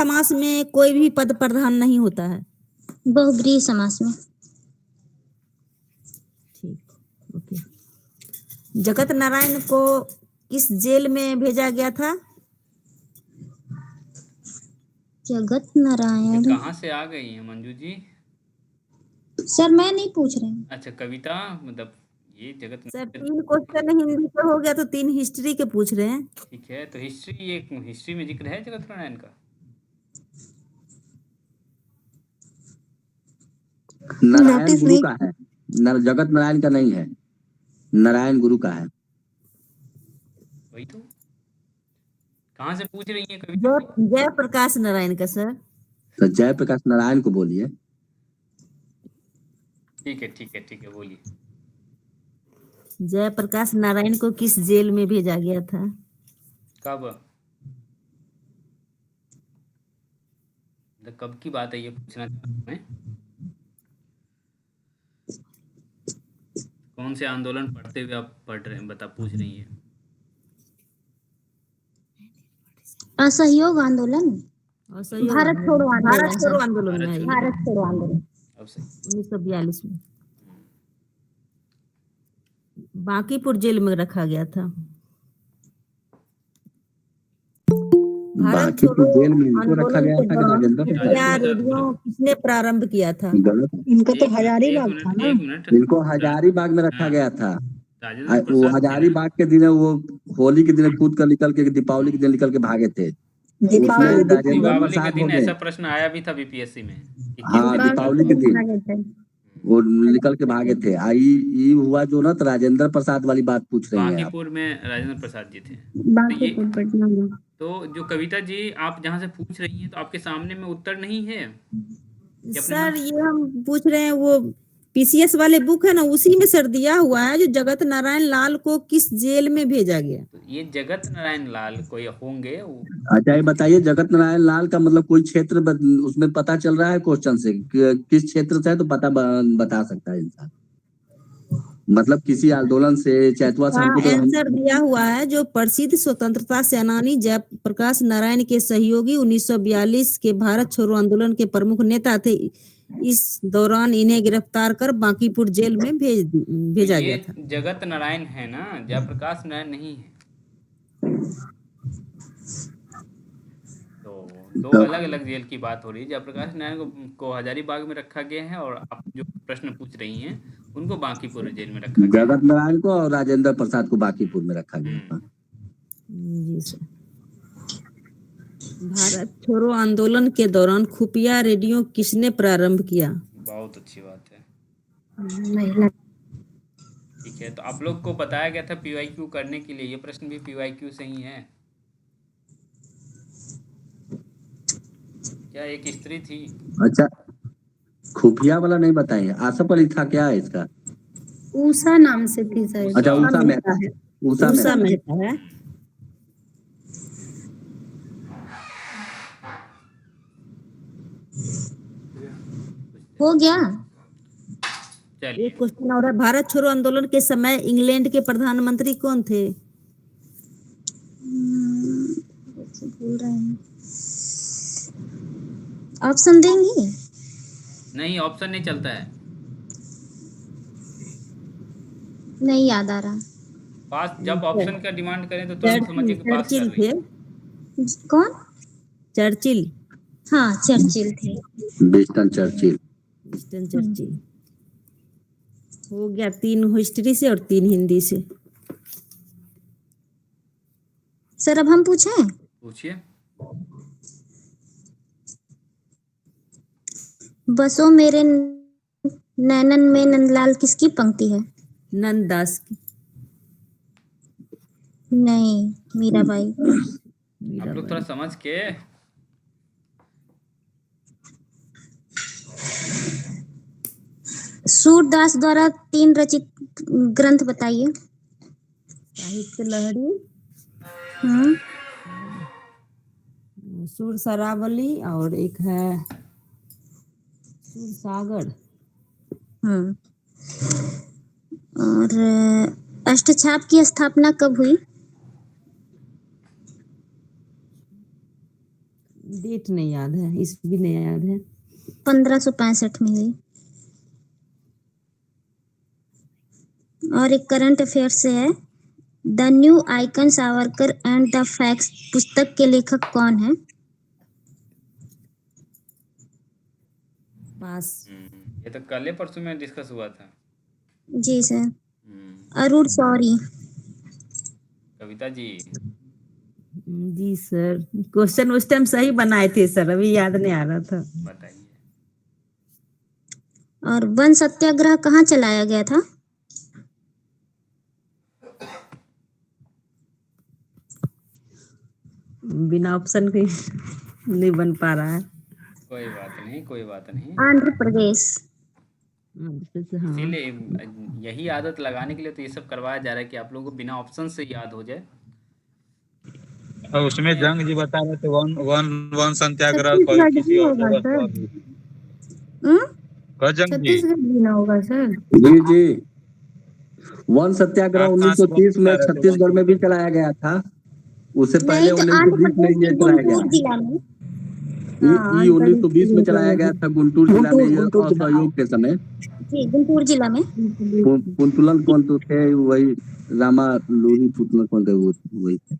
समास में कोई भी पद प्रधान नहीं होता है। बहुब्रीहि समास में। ठीक, ओके। जगत नारायण को किस जेल में भेजा गया था? जगत नारायण कहाँ से आ गई है मंजू जी? सर मैं नहीं पूछ रही हूँ। अच्छा कविता, मतलब ये जगत सर 3 क्वेश्चन हिंदी पे हो गया तो 3 हिस्ट्री के पूछ रहे हैं। ठीक है, तो हिस्ट्री में जिक्र है जगत नारायण का? नारायण गुरु का है, जगत नारायण का नहीं है, नारायण गुरु का है। वही तो, कहाँ से पूछ रही है कविता? जय प्रकाश नारायण का सर। तो जय प्रकाश नारायण को बोलिए। ठीक है बोलिए। जय प्रकाश नारायण को किस जेल में भेजा गया था? कब? तो कब की बात है ये पूछना चाहता हूं मैं। कौन से आंदोलन पढ़ते हुए आप पूछ रही है? असहयोग आंदोलन, भारत छोड़ो आंदोलन, भारत छोड़ो आंदोलन में, भारत छोड़ो आंदोलन अब सही। 1942 में बांकीपुर जेल में रखा गया था। भारत छोड़ो जेल में इनको रखा गया था राजेंद्र रेडियो किसने प्रारंभ किया था? इनका तो हजारीबाग था ना, इनको हजारीबाग में रखा गया था। वो हजारीबाग के दिन वो होली के दिन कूद कर निकल के दीपावली के दिन निकल के भागे थे। दीपावली के दिन ऐसा प्रश्न आया भी था बीपीएससी में। हाँ, दीपावली के दिन वो निकल के भागे थे। आई हुआ जो ना, तो राजेंद्र प्रसाद वाली बात पूछ रही हैं आप। बांकीपुर में राजेंद्र प्रसाद जी थे। तो जो कविता जी आप जहाँ से पूछ रही हैं, तो आपके सामने में उत्तर नहीं है? सर ये हम पूछ रहे हैं, वो पीसीएस वाले बुक है ना, उसी में सर दिया हुआ है जो जगत नारायण लाल को किस जेल में भेजा गया। तो ये जगत नारायण लाल कोई होंगे? अच्छा ये बताइए, जगत नारायण लाल का मतलब कोई क्षेत्र उसमें पता चल रहा है क्वेश्चन से किस क्षेत्र से है, तो बता सकता है इंसान। मतलब किसी आंदोलन से, चैतवा से हमको तो आंसर दिया हुआ है जो प्रसिद्ध स्वतंत्रता सेनानी जयप्रकाश नारायण के सहयोगी 1942 के भारत छोड़ो आंदोलन के प्रमुख नेता थे। इस दौरान इन्हें गिरफ्तार कर बांकीपुर जेल में भेजा गया था। जगत नारायण है ना, जयप्रकाश नारायण नहीं है। तो दो अलग अलग जेल की बात हो रही है। जयप्रकाश नारायण को हजारीबाग में रखा गया है, और आप जो प्रश्न पूछ रही हैं उनको बांकीपुर जेल में रखा गया। जगत नारायण को और राजेंद्र प्रसाद को बांकीपुर में रखा गया। जी सर। भारत छोड़ो आंदोलन के दौरान खुफिया रेडियो किसने प्रारंभ किया? बहुत अच्छी बात है। महिला। ठीक है, तो आप लोग को बताया गया था पीवाईक्यू करने के लिए। ये प्रश्न भी पीवाईक्यू से ही है। क्या एक स्त्री थी? अच्छा, खुफिया वाला नहीं बताइए। आसफ अली था क्या है इसका? उषा नाम से थी सर। अच्छा उषा मेहता है। उषा मेहता है। हो गया। चलिए एक क्वेश्चन और है। भारत छोड़ो आंदोलन के समय इंग्लैंड के प्रधानमंत्री कौन थे? बोल रहे हैं, ऑप्शन देंगी? नहीं, ऑप्शन नहीं चलता है। नहीं याद आ रहा। पास जब ऑप्शन का डिमांड करें तो तुरंत समझिए कि पास कर रही है। कौन? चर्चिल। हाँ चर्चिल थे। Winston Churchill. हो गया 3 हिस्ट्री से और 3 हिंदी से। सर अब हम पूछें? पूछिए। बसो मेरे नैनन में नंदलाल किसकी पंक्ति है? नंददास की। नहीं, मीराबाई। आप लोग थोड़ा समझ के। सूरदास द्वारा 3 रचित ग्रंथ बताइए। साहित्य लहरी, सुर सरावली, और एक है सुर सागर। और अष्टछाप की स्थापना कब हुई? डेट नहीं याद है, इस भी नहीं याद है। 1565 में हुई। और एक करंट अफेयर से है, the new icon Savarkar and the facts पुस्तक के लेखक कौन है? पास। ये तो कल परसों में डिस्कस हुआ था। जी सर, अरुण शौरी। कविता जी। जी सर, क्वेश्चन उस टाइम सही बनाए थे सर, अभी याद नहीं आ रहा था। बताइए। और वन सत्याग्रह कहाँ चलाया गया था? बिना ऑप्शन के नहीं बन पा रहा है। कोई बात नहीं, कोई बात नहीं। आंध्र प्रदेश। हाँ। इसीलिए यही आदत लगाने के लिए तो ये सब करवाया जा रहा है कि आप लोगों को बिना ऑप्शन से याद हो जाए। और उसमें जंग जी बता रहे थे वन वन वन सत्याग्रह कोई छत्तीसगढ़ किसी भी और होगा जगह सर, हुआ भी। जंग जी छत्तीसगढ़ भी ना होगा सर। जी जी, वन सत्याग्रह आप कहाँ से 1930 में बता रहे थे वन छत्तीसगढ़ में भी सत्याग्रह? चलाया गया था। उससे पहले नहीं, तो आंध्र 1920 में प्रदेश के ये चलाया गया गुंटूर है। जिला में। ये 1920 में चलाया गया था गुंटूर जिला में, ये गुंटूर जिला। असहयोग के समय। जी, गुंटूर जिला में। पुंतुलन कौन तो थे, वही रामा लोरी पुतुलन कौन थे, वो वही थे।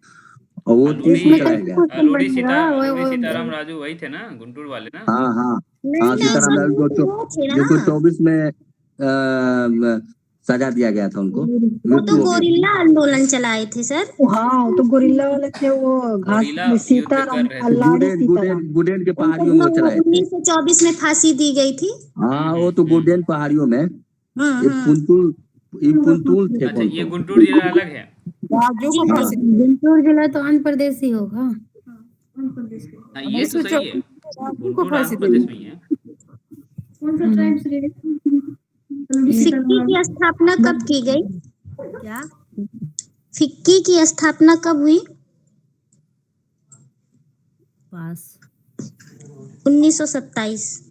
और वो 30 में चलाया गया था। अलोड़ी सीताराम राजू वही थे ना, गुंटूर वाले ना। हाँ हाँ नहीं हाँ, नहीं सीताराम सर, लाल वो थे ना, जो 24 में सजा दिया गया था उनको, वो तो मृत्यु हो गई थी। गोरिल्ला आंदोलन चलाए थे सर। हाँ, तो गोरिल्ला वाले थे वो, घास गोरिल्ला में युद्ध कर सीताराम, रहे थे। अल्लाड़ी गुडेन सीताराम। गुडेन गुडेन के उनको पहाड़ियों में वो वो चलाए थे। 1924 में फांसी दी गई थी। हाँ, वो तो गुडेन पहाड़ियों में। ये हम्म। पुंतुल थे अच्छा, कौन ये तो। गुंटूर जिला अलग है। राजू को जी फांसी जी। दी। गुंटूर जिला तो आंध्र प्रदेश ही होगा। हाँ, ये तो सही है, राजू को गुंटूर फांसी आंध्र दी। प्रदेश में ही है। कौन सा ट्राइब्स रे? फिक्की की स्थापना कब की गई? क्या? फिक्की की स्थापना कब हुई? पास। 1927।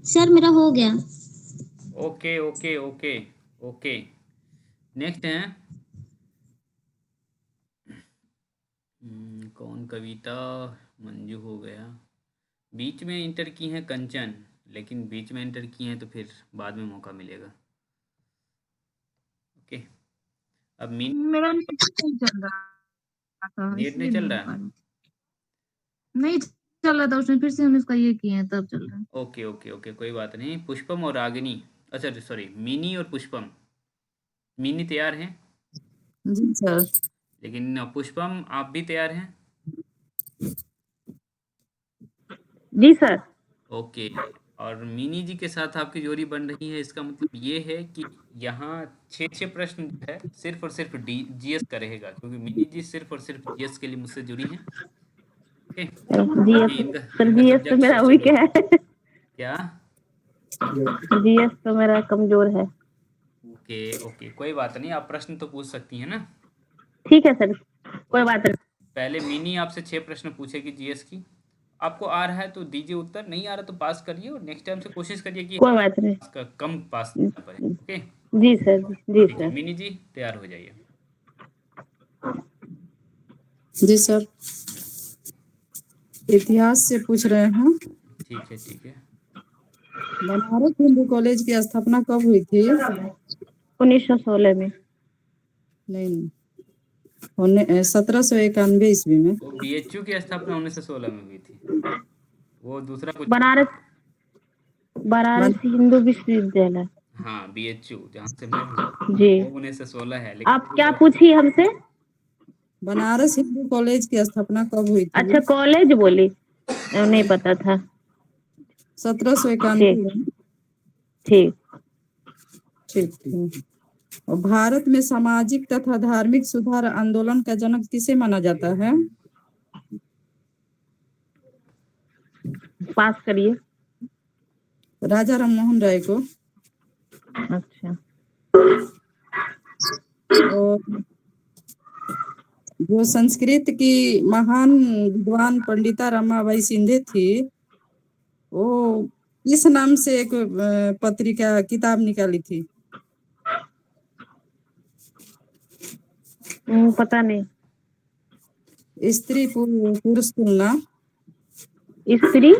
सर मेरा हो गया। Okay okay okay okay. Next है कौन, कविता, मंजू हो गया। बीच में इंटर की हैं कंचन, लेकिन बीच में इंटर की हैं तो फिर बाद में मौका मिलेगा। ओके, अब मेरा नेट नहीं चल रहा था, नेट इसलिए नहीं चल नहीं हो रहा पा है। रहा। नहीं चल रहा था उसमें, फिर से हम इसका ये किए हैं तब चल रहा है। ओके ओके ओके, कोई बात नहीं। पुष्पम और रागिनी, अच्छा सॉरी, मिनी और पुष्पम। मिनी तैयार हैं, जी सर। लेकिन पुष्पम आप भी तैयार हैं? जी सर। ओके, और मिनी जी के साथ आपकी जोड़ी बन रही है, इसका मतलब ये है कि यहाँ 6 प्रश्न जो है सिर्फ और सिर्फ जीएस का रहेगा, क्योंकि मिनी जी सिर्फ और सिर्फ जीएस के लिए मुझसे जुड़ी हैं। ओके, क्योंकि जीएस इनका सर, इनका जीएस तो सब्जेक्ट मेरा सोशल वीक है। क्या? जीएस तो मेरा कमजोर है। ओके ओके, कोई बात नहीं, आप प्रश्न तो पूछ सकती हैं ना। ठीक है सर, कोई बात नहीं। पहले मिनी आपसे 6 प्रश्न पूछेगी जीएस की, आपको आ रहा है तो दीजिए उत्तर, नहीं आ रहा तो पास करिए, और नेक्स्ट टाइम से कोशिश करिए कि कोई बात नहीं। कम पास करना पड़े। ओके, जी सर, जी ठीक है, सर। मिनी जी तैयार हो जाइए। जी सर, इतिहास से पूछ रहे हैं। ठीक है ठीक है। बनारस हिंदू कॉलेज की स्थापना कब हुई थी? 1916 में। नहीं, 1791 ईस्वी में। वो बीएचयू की स्थापना 1916 में हुई थी, वो दूसरा कुछ। बनारस हिंदू विश्वविद्यालय। हाँ, बीएचयू जहाँ से मैं हूँ जी। वो 1916 है, लेकिन आप क्या पूछी हमसे? बनारस हिंदू कॉलेज की स्थापना कब हुई थी? अच्छा, कॉलेज बोली, नहीं पता था। 1791 में। ठीक। ठीक। और भारत में सामाजिक तथा धार्मिक सुधार आंदोलन का जनक किसे माना जाता है? पास करिए। राजा राममोहन राय को। अच्छा। और जो संस्कृत की महान विद्वान पंडिता रमाबाई सिंधे थी, वो इस नाम से एक पत्रिका किताब निकाली थी। पता नहीं। स्त्री पुरुष तुलना। स्त्री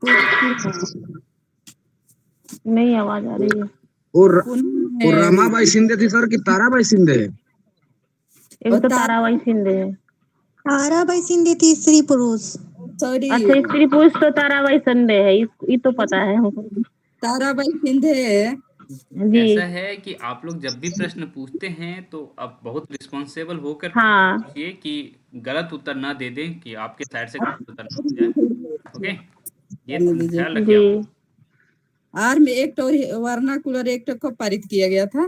पुरुष नहीं आवाज आ रही है। और पुनः रमाबाई शिंदे थी सर कि ताराबाई शिंदे है? एक तो ताराबाई शिंदे है। ताराबाई शिंदे थी स्त्री पुरुष। सॉरी, अच्छा, स्त्री पुरुष तो ताराबाई शिंदे है, ये तो पता है हमको। ताराबाई शिंदे जी ऐसा है कि आप लोग जब भी प्रश्न पूछते हैं तो आप बहुत रिस्पॉन्सिबल होकर हाँ। पूछिए कि गलत उत्तर ना दे दें, कि आपके साइड से गलत उत्तर ना हो जाए। ओके, ये ख्याल रखिए जी आप। आर्म एक्ट और वर्नाकुलर एक्ट कब पारित किया गया था?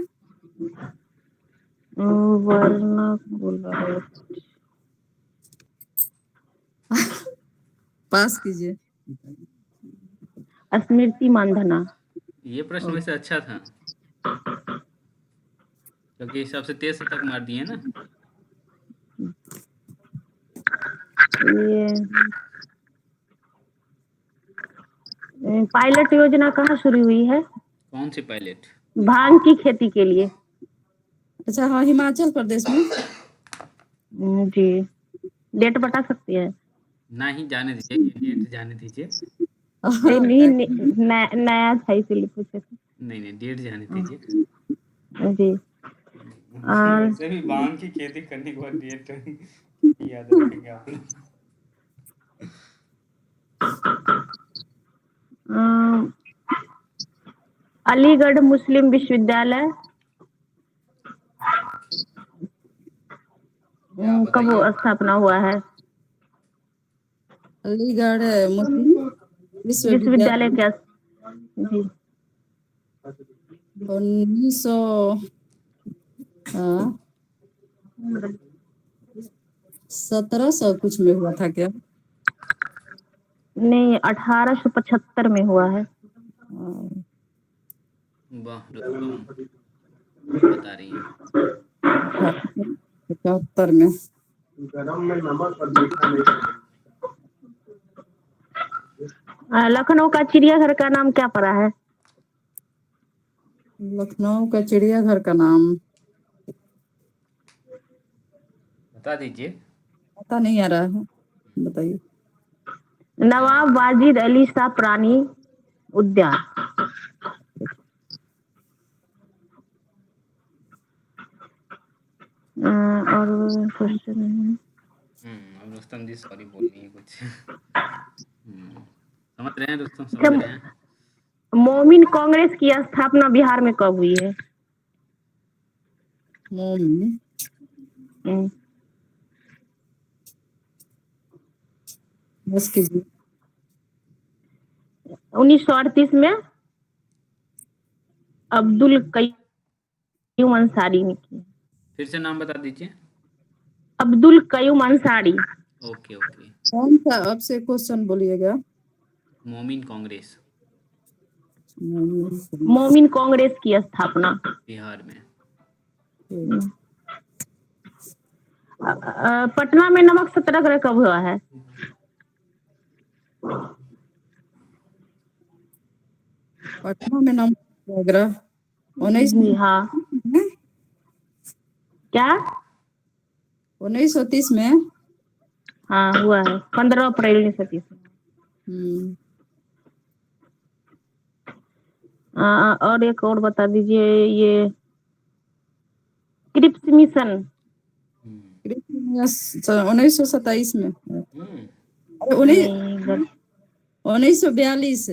वर्नाकुलर पास कीजिए। स्मृति मानधना। ये प्रश्न वैसे अच्छा था, क्योंकि हिसाब से 13 तक मार दिए ना। ये पायलट योजना कहाँ शुरू हुई है? कौन सी पायलट? भांग की खेती के लिए। अच्छा, हाँ, हिमाचल प्रदेश में। जी, डेट बता सकती है? नहीं, जाने दीजिए, ये डेट जाने दीजिए। नया था इसीलिए पूछे थे। नहीं, डेट जाने दीजिए। जी। वैसे भी भांग की खेती करने के बाद डेट याद रखेंगे आप लोग। अलीगढ़ मुस्लिम विश्वविद्यालय कब स्थापना हुआ है? अलीगढ़ मुस्लिम विश्वविद्यालय क्या? जी, 1900 1700 कुछ में हुआ था क्या? नहीं, 1875 में हुआ है। वाह, बता रही हैं। 71 में। लखनऊ का चिड़ियाघर का नाम क्या पड़ा है? लखनऊ का चिड़ियाघर का नाम बता दीजिए। पता नहीं आ रहा है, बताइए। नवाब वाजिद अली शाह प्राणी उद्यान। और क्वेश्चन अब रुस्तम जी सॉरी बोल रही है कुछ। समझ रहे हैं रुस्तम, समझ रहे हैं? मोमिन कांग्रेस की स्थापना बिहार में कब हुई है? मोमिन बस कीजिए। 1938 में अब्दुल कयूम अंसारी ने की। फिर से नाम बता दीजिए। अब्दुल कयूम अंसारी। ओके। कौन सा आपसे क्वेश्चन बोलिएगा? मोमिन कांग्रेस मोमिन कांग्रेस की स्थापना बिहार में। पटना में नमक सत्याग्रह कब हुआ है? पटना में नमक सत्याग्रह 19 हाँ। क्या? 1930 में। हाँ, हुआ है 15 अप्रैल 1930 में। और एक और बता दीजिए, ये क्रिप्स मिशन 1927 में। अरे 1942।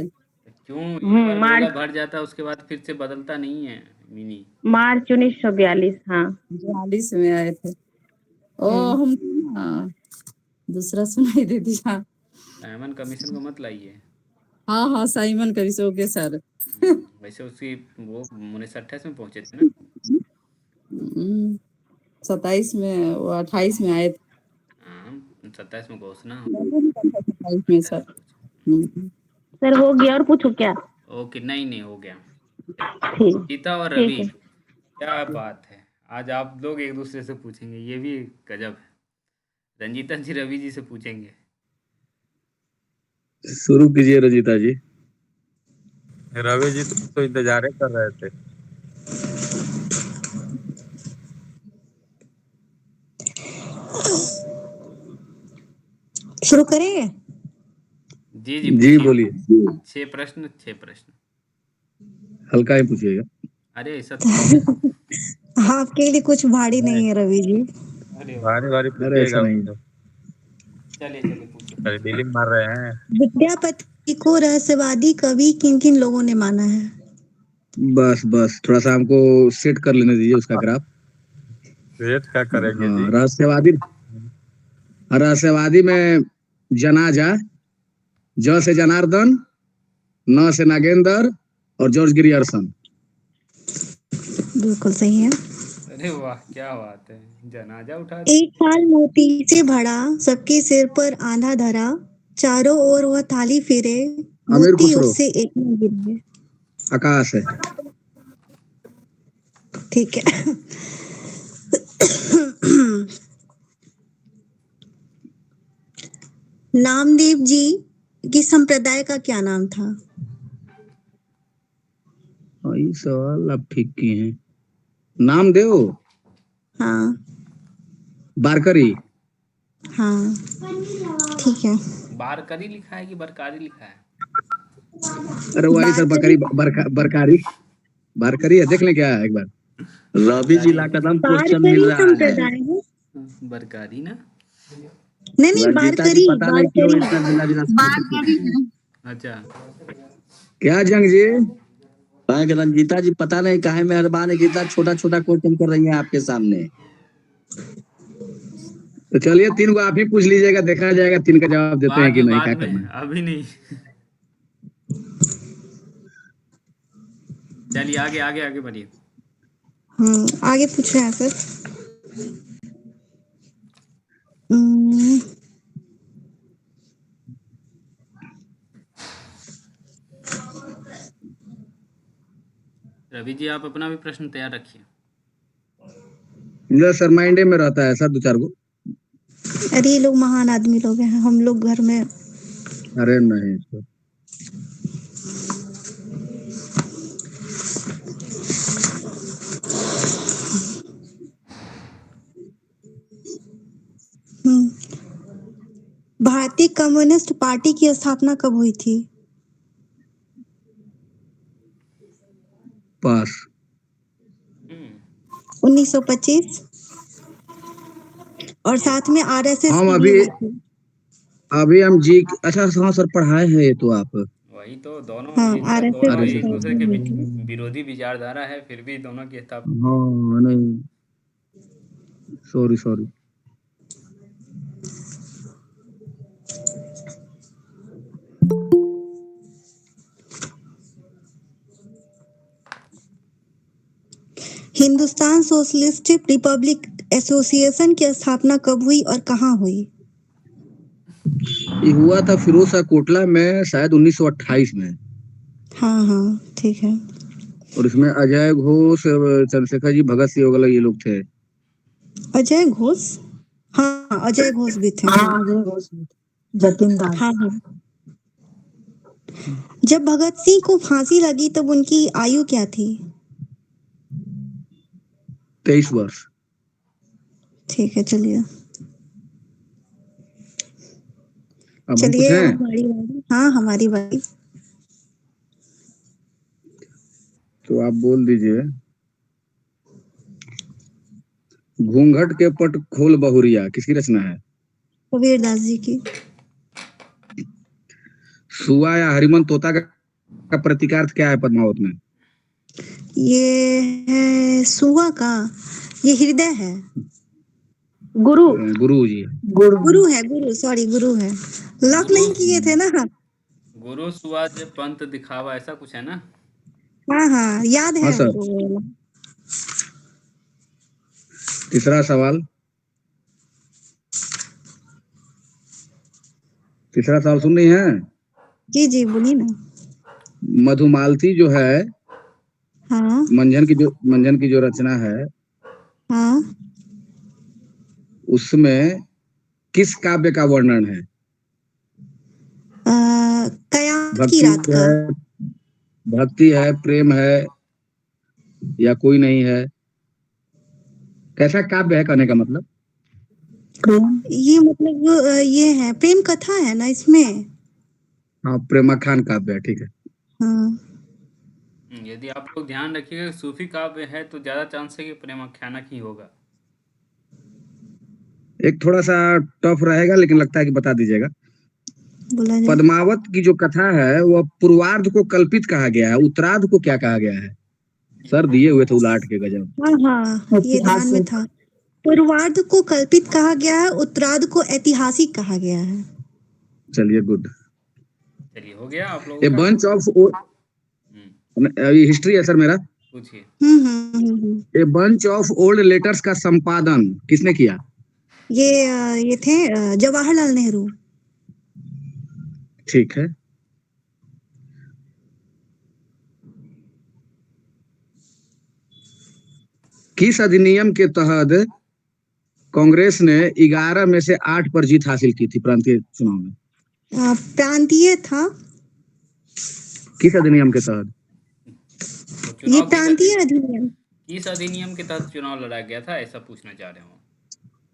क्यों एक बार गोला भर जाता है उसके बाद फिर से बदलता नहीं है मिनी? मार्च 1942। हाँ, 42 में आए थे। हम दूसरा सुनाई दे दिया। साइमन कमीशन को मत लाइए। हाँ, साइमन कमीशन के सर। वैसे उसकी वो 1928 में पहुंचे थे ना। 27 में, वो 28 में आए थे। 27 में घोषणा। 27 में सर। सर हो गया, और पूछो क्या? ओके, नहीं हो गया। ठीक। गीता और रवि, क्या बात है, आज आप लोग एक दूसरे से पूछेंगे, ये भी गजब है। रंजीता जी रवि जी से पूछेंगे। शुरू कीजिए रंजीता जी। रवि जी तो इंतजार ही कर रहे थे। शुरू करें? जी जी जी पूछिए। बोलिए। 6 प्रश्न 6 प्रश्न। हल्का ही पूछिएगा। अरे ऐसा थोड़ी है। आपके लिए कुछ भारी नहीं है रवि जी। अरे वाह! भारी भारी अरे ऐसा पूछिएगा, नहीं। चलिए चलिए पूछिए। अरे डीलिंग मार रहे हैं। विद्यापति को रहस्यवादी कवि किन किन लोगों ने माना है? बस बस थोड़ा सा हमको सेट कर लेने दीजिए उसका ग्राफ। वेट क्या करेंगे जी? हाँ, रहस्यवादी में जनाजा, ज से जनार्दन, न से नागेंद्र और जॉर्ज ग्रियर्सन। बिल्कुल सही है। अरे वाह! क्या बात है। जनाजा उठा एक दिए। थाल मोती से भरा, सबके सिर पर आंधा धरा, चारों ओर वह थाली फिरे, अमीर मोती खुसरो। उससे एक न गिरे। आकाश है। ठीक है। नामदेव जी की संप्रदाय का क्या नाम था? हाँ, ये सवाल आप ठीक किए हैं। नामदेव हाँ बारकरी। हाँ ठीक है। बारकरी लिखा है कि बरकारी लिखा है? अरे वही सर, बारकरी बकरी बरकारी बारकरी है। देख लें क्या है एक बार। रवि जी बरकारी ला कदम क्वेश्चन मिल बारकरी रहा है। संप्रदाय है। बरकारी ना? नहीं नहीं, रंजीता जी बारकरी पता नहीं क्यों बारकरी। इतना जिला जिला से बात पूछते करी हैं। है। अच्छा। क्या जंग जी? कहा कि रंजीता जी पता नहीं काहे मेहरबान है कि इतना छोटा छोटा क्वेश्चन कर रही हैं आपके सामने। तो चलिए 3 को आप ही पूछ लीजिएगा, देखा जाएगा 3 का जवाब देते हैं कि नहीं, बाद क्या में करना है। अभी नहीं। चलिए आगे आगे आगे बढ़िए। आगे पूछ रहे हैं सर। हम्म, रवि जी आप अपना भी प्रश्न तैयार रखिए। ये सर माइंडे में रहता है सर 2-4 को। अरे ये लोग महान आदमी लोग हैं, हम लोग घर में। अरे नहीं सर। हम्म, भारतीय कम्युनिस्ट पार्टी की स्थापना कब हुई थी? पास। 1925। और साथ में आरएसएस हम की भी अभी हुई थी। अभी हम जी अच्छा हाँ सर, पढ़ाए हैं ये तो आप। वही तो दोनों हाँ इनका आरएसएस दोनों अरे की एक सर दूसरे स्थापना के हुई थी। विरोधी विचारधारा है, फिर भी दोनों की स्थापना। हाँ नहीं, sorry sorry. Hindustan socialist Republic association की स्थापना कब हुई और कहाँ हुई? ये हुआ था फिरोज शाह कोटला में शायद 1928 में। हाँ हाँ ठीक है। और इसमें अजय घोष, चंद्रशेखर जी, भगत सिंह वगैरह ये लोग थे। अजय घोष। हाँ अजय घोष भी थे। हाँ अजय घोष, जतिन दास। हाँ हाँ। जब भगत सिंह को फांसी लगी तब उनकी आयु क्या थी? 23 वर्ष। ठीक है चलिए। अब हम चलिए अब पूछें। हमारी बारी। हाँ हमारी बारी। तो आप बोल दीजिए। घूंघट के पट खोल बहुरिया किसकी रचना है? कबीर दास जी की। सुआ या हरिमन तोता का प्रतीकार्थ क्या है पद्मावत में? ये है सुआ का। ये हृदय है। गुरु। गुरु जी। गुरु। गुरु सॉरी गुरु है। लॉक गुरु नहीं किए थे ना। गुरु सुआज पंथ दिखावा, ऐसा कुछ है ना? हाँ हाँ याद हाँ है सर। हमको वो वाला। तीसरा सवाल। तीसरा सवाल सुन रही हैं? जी जी बोलिए ना। मधुमालती जो है, हाँ मंजन की जो रचना है, हाँ। उसमें किस काव्य का वर्णन है? कयामत की भक्ति रात का। है, भक्ति है, प्रेम है, या कोई नहीं है? कैसा काव्य है कहने का मतलब? ये मतलब ये है प्रेम कथा है ना इसमें। हाँ, प्रेमाख्यान काव्य है, ठीक है। हाँ यदि आप लोग ध्यान रखिएगा कि सूफी काव्य है तो ज़्यादा चांस है कि प्रेमाख्यानक ही होगा। एक थोड़ा सा टफ रहेगा, लेकिन लगता है कि बता दीजिएगा। बोला जाए। पद्मावत की जो कथा है वह पूर्वार्ध को कल्पित कहा गया है, उत्तरार्ध को क्या कहा गया है? सर दिए हुए थे उलाट के, गजब। हाँ हाँ ये ध्यान में था। पूर्वार्ध को कल्पित कहा गया है, उत्तरार्ध को ऐतिहासिक कहा गया है। चलिए, गुड। चलिए हो गया आप ए लोगों का। बंच ऑफ हम्म, अभी हिस्ट्री है सर मेरा। पूछिए। A bunch of old letters का संपादन किसने किया? ये थे जवाहरलाल नेहरू। ठीक है। किस अधिनियम के तहत कांग्रेस ने 11 में से 8 पर जीत हासिल की थी प्रांतीय चुनाव में? प्रांतीय था। किस अधिनियम के तहत? तो ये चुनाव प्रांतीय अधिनियम। किस अधिनियम के तहत चुनाव लड़ा गया था, ऐसा पूछना चाह रहे हो?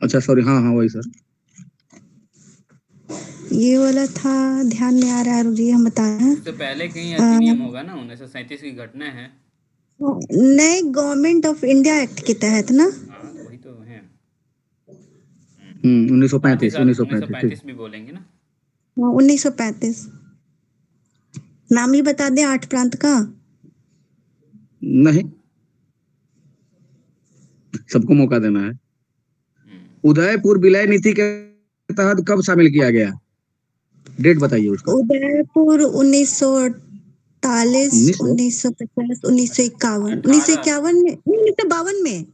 अच्छा सॉरी, हाँ हाँ वही सर। ये वाला था, ध्यान में आ रहा है, रुकिए हम बता रहे उससे हैं। पहले कहीं अधिनियम होगा ना, 1937 की घटना है। नए गवर्नमेंट ऑफ इंडिया एक्ट के तहत ना। हाँ तो वही तो है। 1935 साथ ही 1935 ठीक। 1935 भी बोलेंगे ना। 1935। नाम ही बता दें 8 प्रांत का। नहीं, सबको मौका देना है। उदयपुर विलय नीति के तहत कब शामिल किया गया? डेट बताइए उसका। उदयपुर 1948, 1950, 1951, 1951 में, 1952 में।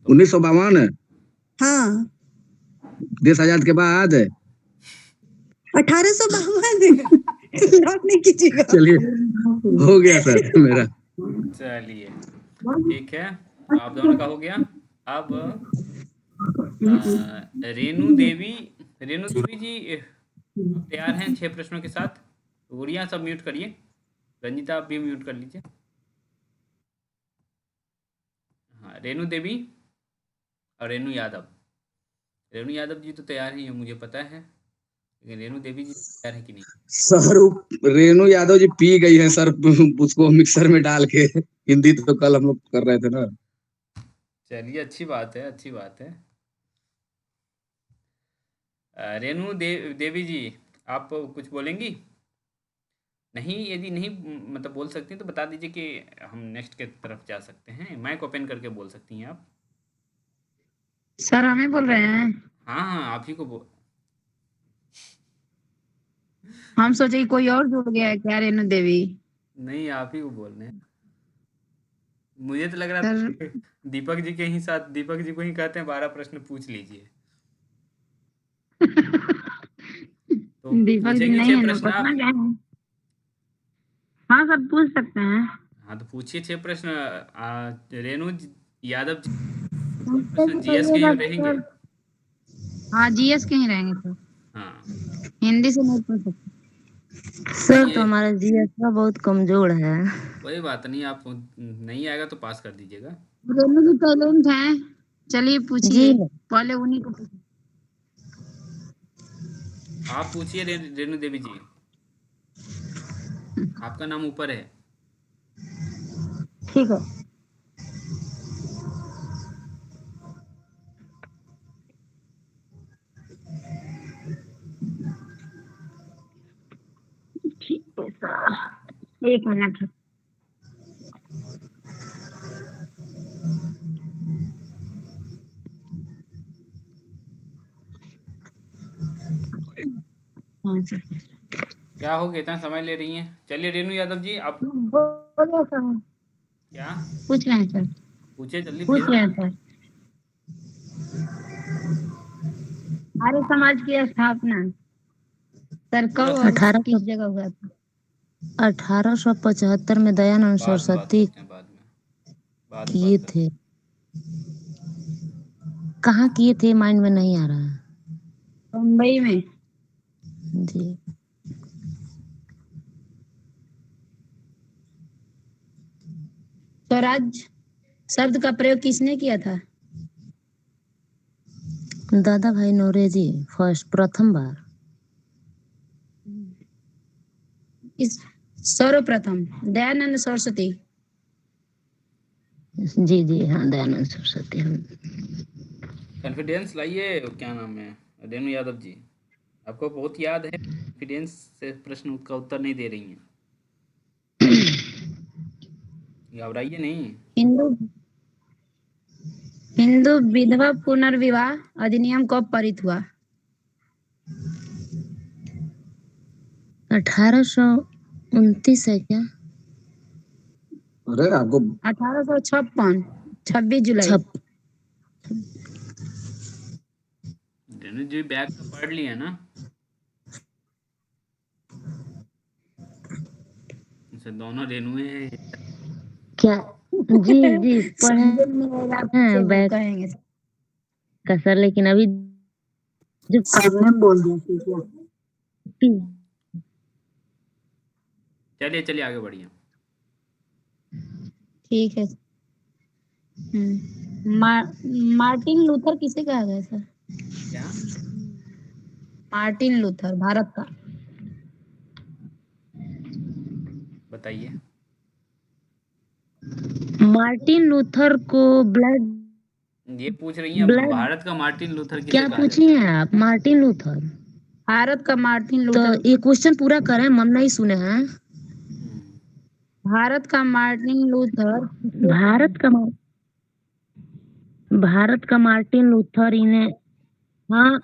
1952 हाँ देश आजाद के बाद। 1852 लॉक नहीं कीजिएगा। चलिए हो गया सर मेरा। चलिए ठीक है, आप दोनों का हो गया। अब रेणु देवी जी, आप तैयार हैं 6 प्रश्नों के साथ? गुड़िया सब म्यूट करिए, रंजिता आप भी म्यूट कर लीजिए। हाँ, रेणु देवी और रेणु यादव जी तो तैयार हैं, ये मुझे पता है, लेकिन रेणु देवी जी तैयार है कि नहीं? Sir Renu Yadav G P गई है सर, उसको मिक्सर में डाल के। हिंदी तो कल हम लोग कर रहे थे ना। चलिए अच्छी बात है, अच्छी बात है। रेणु देवी जी, आप कुछ बोलेंगी? नहीं, यदि नहीं मतलब बोल सकती हैं तो बता दीजिए कि हम नेक्स्ट के तरफ जा सकते हैं। माइक ओपन करके बोल सकती हैं आप। सर हमें बोल रहे हैं। हाँ हाँ, आप ही को हम सोचे कि कोई और जुड़ गया है क्या, रेणु देवी? नहीं, आप ही को बोल रहे हैं। मुझे तो लग रहा था सर दीपक जी के ही साथ, दीपक जी को ही कहते हैं 12 प्रश्न पूछ लीजिए। तो दीपक जी पूछेंगे नहीं 6 है ना, प्रश्न पटना आप? गए हैं। हाँ सर पूछ सकते हैं। हाँ तो पूछिए 6 प्रश्न। रेणु यादव जी, प्रश्न जीएस के ही रहेंगे। हाँ जीएस के ही रहेंगे सर, हाँ हिंदी से नहीं पूछ सकते। सर तो हमारा जीएस का बहुत कमजोर है। कोई बात नहीं, आप नहीं आएगा तो पास कर दीजिएगा। रेणु जी टैलेंट है, चलिए पूछिए, जी पहले उन्हीं को पूछिए। आप पूछिए रेणु देवी जी, आपका नाम ऊपर है। ठीक है। ठीक है सर, 1 मिनट। हाँ सर क्या हो गया, इतना समय ले रही हैं? चलिए रेणु यादव जी, आप बोलो सर, क्या पूछ रहे हैं सर, पूछे, जल्दी पूछ फिर। रहे हैं सर। आर्य समाज की स्थापना सर कब और 18 किस जगह हुआ था? 1875 में दयानंद बाद में बात सरस्वती करते हैं, बाद में बात किए करते थे। कहाँ किए थे माइंड में नहीं आ रहा है। मुंबई में। जी स्वराज शब्द का प्रयोग किसने किया था? दादा भाई नौरोजी प्रथम बार। इस सर्वप्रथम दयानंद सरस्वती। जी जी हाँ, दयानंद सरस्वती। कॉन्फिडेंस लाइए, क्या नाम है, रेणु यादव जी, आपको बहुत याद है, कॉन्फिडेंस से प्रश्न का उत्तर नहीं दे रही हैं, घबराइए नहीं। हिंदू विधवा पुनर्विवाह अधिनियम कब पारित हुआ? 1829 है क्या? अरे आपको 1856 26 जुलाई। रेणु जी बैग तो पढ़ लिया ना? इनसे दोनों रेणुए हैं क्या? जी जी पढ़े हैं बैग कहेंगे का सर, लेकिन अभी जो सबने बोल दिया। चलिए आगे बढ़िए। ठीक है। मार्टिन लूथर किसे कहा गया सर? क्या? मार्टिन लूथर भारत का। बताइए। मार्टिन लूथर को ब्लड, ये पूछ रही हैं भारत का मार्टिन लूथर किसे क्या कहा पूछी हैं आप? मार्टिन लूथर, भारत का मार्टिन तो लूथर। ये क्वेश्चन पूरा करें, मन नहीं सुने हैं। भारत का मार्टिन लूथर। भारत का मार्टिन लूथर इन्हें, हाँ,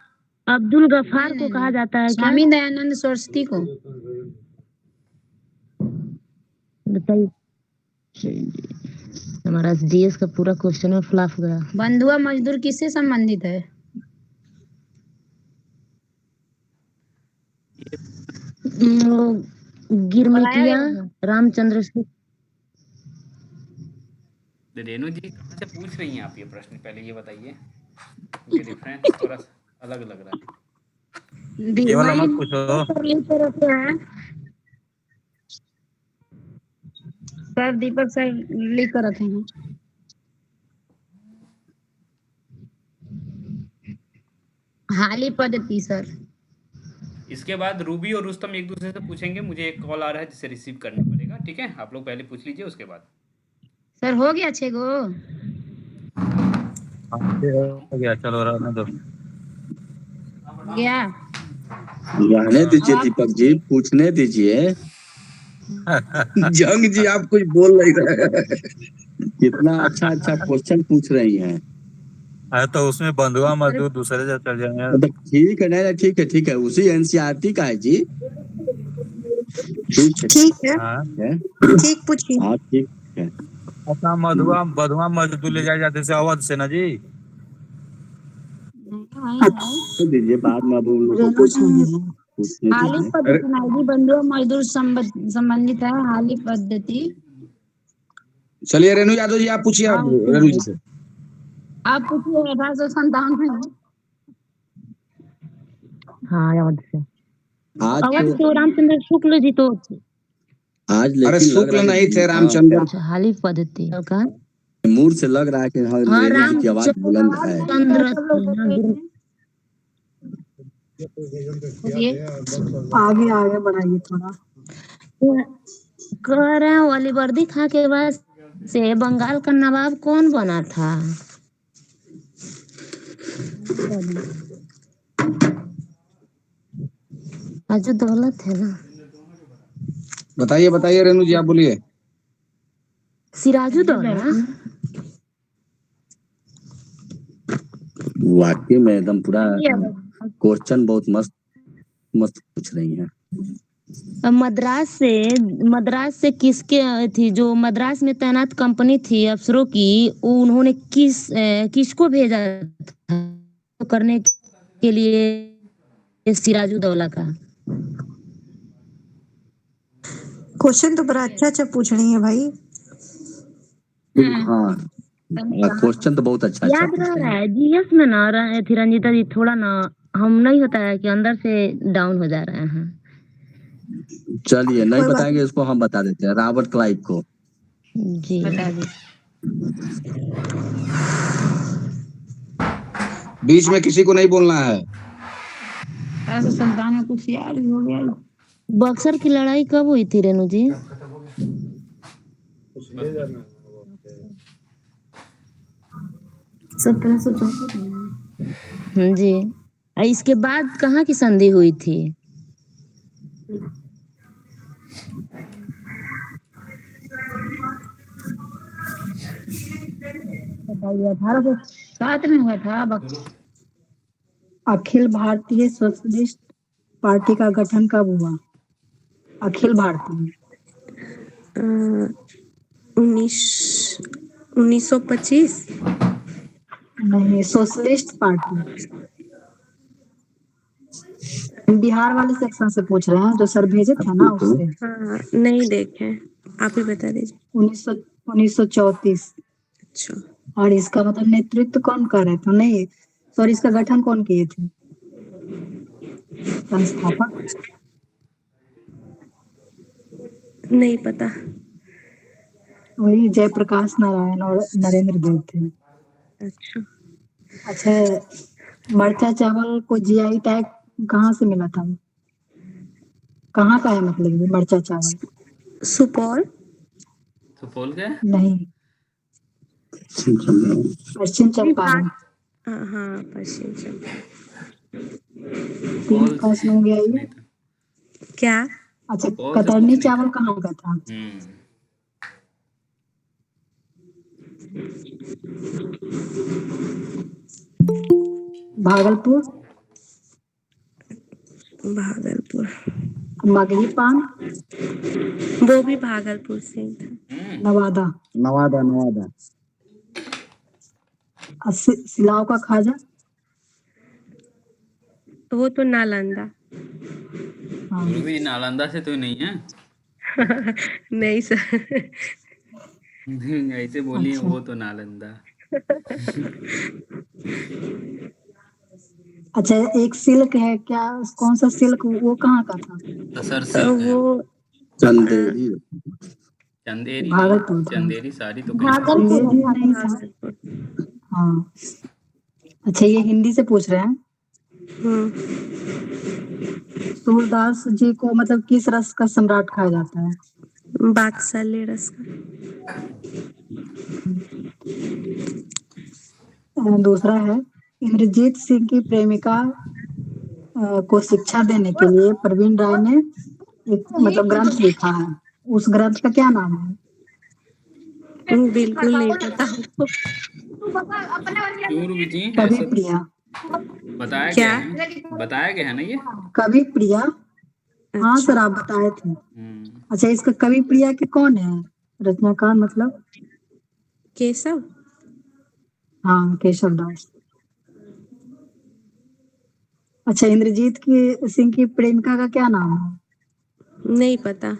अब्दुल गफ्फार को कहा जाता है क्या? स्वामी दयानंद सरस्वती को। बताइए। हमारा जीएस का पूरा क्वेश्चन में फ्लॉप हो गया। बंधुआ मजदूर किससे संबंधित है? गिरमिटिया रामचंद्र से। रेणु जी कहाँ से पूछ रही हैं आप ये प्रश्न, पहले ये बताइए, क्योंकि डिफरेंस थोड़ा अलग लग रहा है। ये वाला मत पूछो। सर दीपक सर लिख कर रखे हैं। हाली पद्धति सर। इसके बाद रूबी और रुस्तम एक दूसरे से पूछेंगे, मुझे एक कॉल आ रहा है जिसे रिसीव करना पड़ेगा, ठीक है? आप लोग पहले पूछ लीजिए, उसके बाद। सर हो गया 6 गो? हो गया, चलो रहने दो। गया रहने दीजिए दीपक जी, पूछने दीजिए। जंग जी आप कुछ बोल नहीं रहे। कितना अच्छा क्वेश्चन पूछ रही हैं। अरे तो उसमें बंधुआ मजदूर दूसरे से चल जाएंगे। ठीक है, नहीं ठीक है, उसी एनसीईआरटी का है जी। ठीक है, ठीक पूछिए। हाँ ठीक है। अपना बंधुआ मजदूर ले जाए जाते से अवध से ना जी। दीजिए, बाद में अब उन लोगों को पूछने हाली दीजिए। पद्धति नहीं, बंधुआ मजदूर संबंधित है हाली पद्धति। चलिए रेणु यादव जी आप पूछिए, आप रेणु जी से। आप पूछिए 1857 में। हाँ अवध से। आज तो रामचंद्र शुक्ल जी तो आज लेकिन अरे शुक्ल नहीं थे, रामचंद्र। हाली पद्धति का मूड से लग रहा है कि हाँ रेणु जी की आवाज बुलंद है। आगे बढ़ाइए थोड़ा। कह रहे हैं अलीवर्दी खां के बाद से बंगाल का नवाब कौन बना था? अजय दौलत है ना। बताइए रेणु जी, आप बोलिए। सिराजुद्दौला। वाकई में एकदम पूरा क्वेश्चन बहुत मस्त पूछ रही हैं। मद्रास से किसके थी, जो मद्रास में तैनात कंपनी थी अफसरों की, उन्होंने किसको भेजा था करने के लिए सिराजुद्दौला का? क्वेश्चन तो बड़ा अच्छा पूछ रही है भाई। हाँ क्वेश्चन तो बहुत अच्छा याद रहा है जीएस में ना थी रंजीता जी, थोड़ा ना हम नहीं होता है कि अंदर से डाउन हो जा रहे हैं। चलिए नहीं बताएंगे, इसको हम बता देते हैं, रॉबर्ट क्लाइव को। जी बता दी। बीच में किसी को नहीं बोलना है। ऐसे संतान में कुछ यार ही हो गया। बक्सर की लड़ाई कब हुई थी रेणु जी? 1764 जी। इसके बाद कहाँ की संधि हुई थी? बताइए 1807 में हुआ था अखिल भारतीय सोशलिस्ट पार्टी का गठन कब हुआ? अखिल भारतीय 1925। नहीं, सोशलिस्ट पार्टी। बिहार वाले सेक्शन से पूछ रहे हैं, जो सर भेजे थे ना उससे। हाँ नहीं देखे, आप ही बता दीजिए। 1934। अच्छा, और इसका मतलब नेतृत्व कौन कर रहे थे? नहीं सॉरी, इसका गठन कौन किए थे? संस्थापक नहीं पता। वही जयप्रकाश नारायण और नरेंद्र देव थे। अच्छा, अच्छा, मरचा चावल को जीआई टैग कहाँ से मिला था? कहाँ का है मतलब ये मरचा चावल? सुपौल। सुपौल का है? नहीं, पश्चिम चंपारण। हाँ हाँ, पश्चिम चंपारण। 3 प्रश्न हो गया ये। नहीं था। क्या? अच्छा, सुपौल से कतरनी कुछ नहीं चावल था। कहाँ का था? भागलपुर। भागलपुर। मगही पान। वो भी भागलपुर से ही था। नवादा। नवादा नवादा। सिलाव का खाजा। वो तो नालंदा। गुरु जी नालंदा से तो नहीं है। नहीं सर। ऐसे बोलिए, अच्छा। वो तो नालंदा। अच्छा, एक सिल्क है क्या? कौन सा सिल्क, वो कहाँ का था? तसर सिल्क है। वो चंदेरी। चंदेरी नहीं, भागलपुर था। चंदेरी साड़ी तो कहीं और। चंदेरी नहीं था। हाँ। अच्छा, ये हिंदी से पूछ रहे हैं। सूरदास जी को मतलब किस रस का सम्राट कहा जाता है? बात्सल्य रस का। दूसरा है, इंद्रजीत सिंह की प्रेमिका को शिक्षा देने के लिए प्रवीण राय ने एक मतलब ग्रंथ लिखा है। उस ग्रंथ का क्या नाम है? बिल्कुल नहीं पता। क्यों रूबी जी, कवि ऐसा प्रिया। बताया क्या? गया है, बताया गया है ना ये। कवि प्रिया। हाँ अच्छा। सर, आप बताए थे। अच्छा, इसका कवि प्रिया के कौन है रचनाकार मतलब? केशव। हाँ, केशव दास। अच्छा, इंद्रजीत की सिंह की प्रेमिका का क्या नाम है? नहीं पता।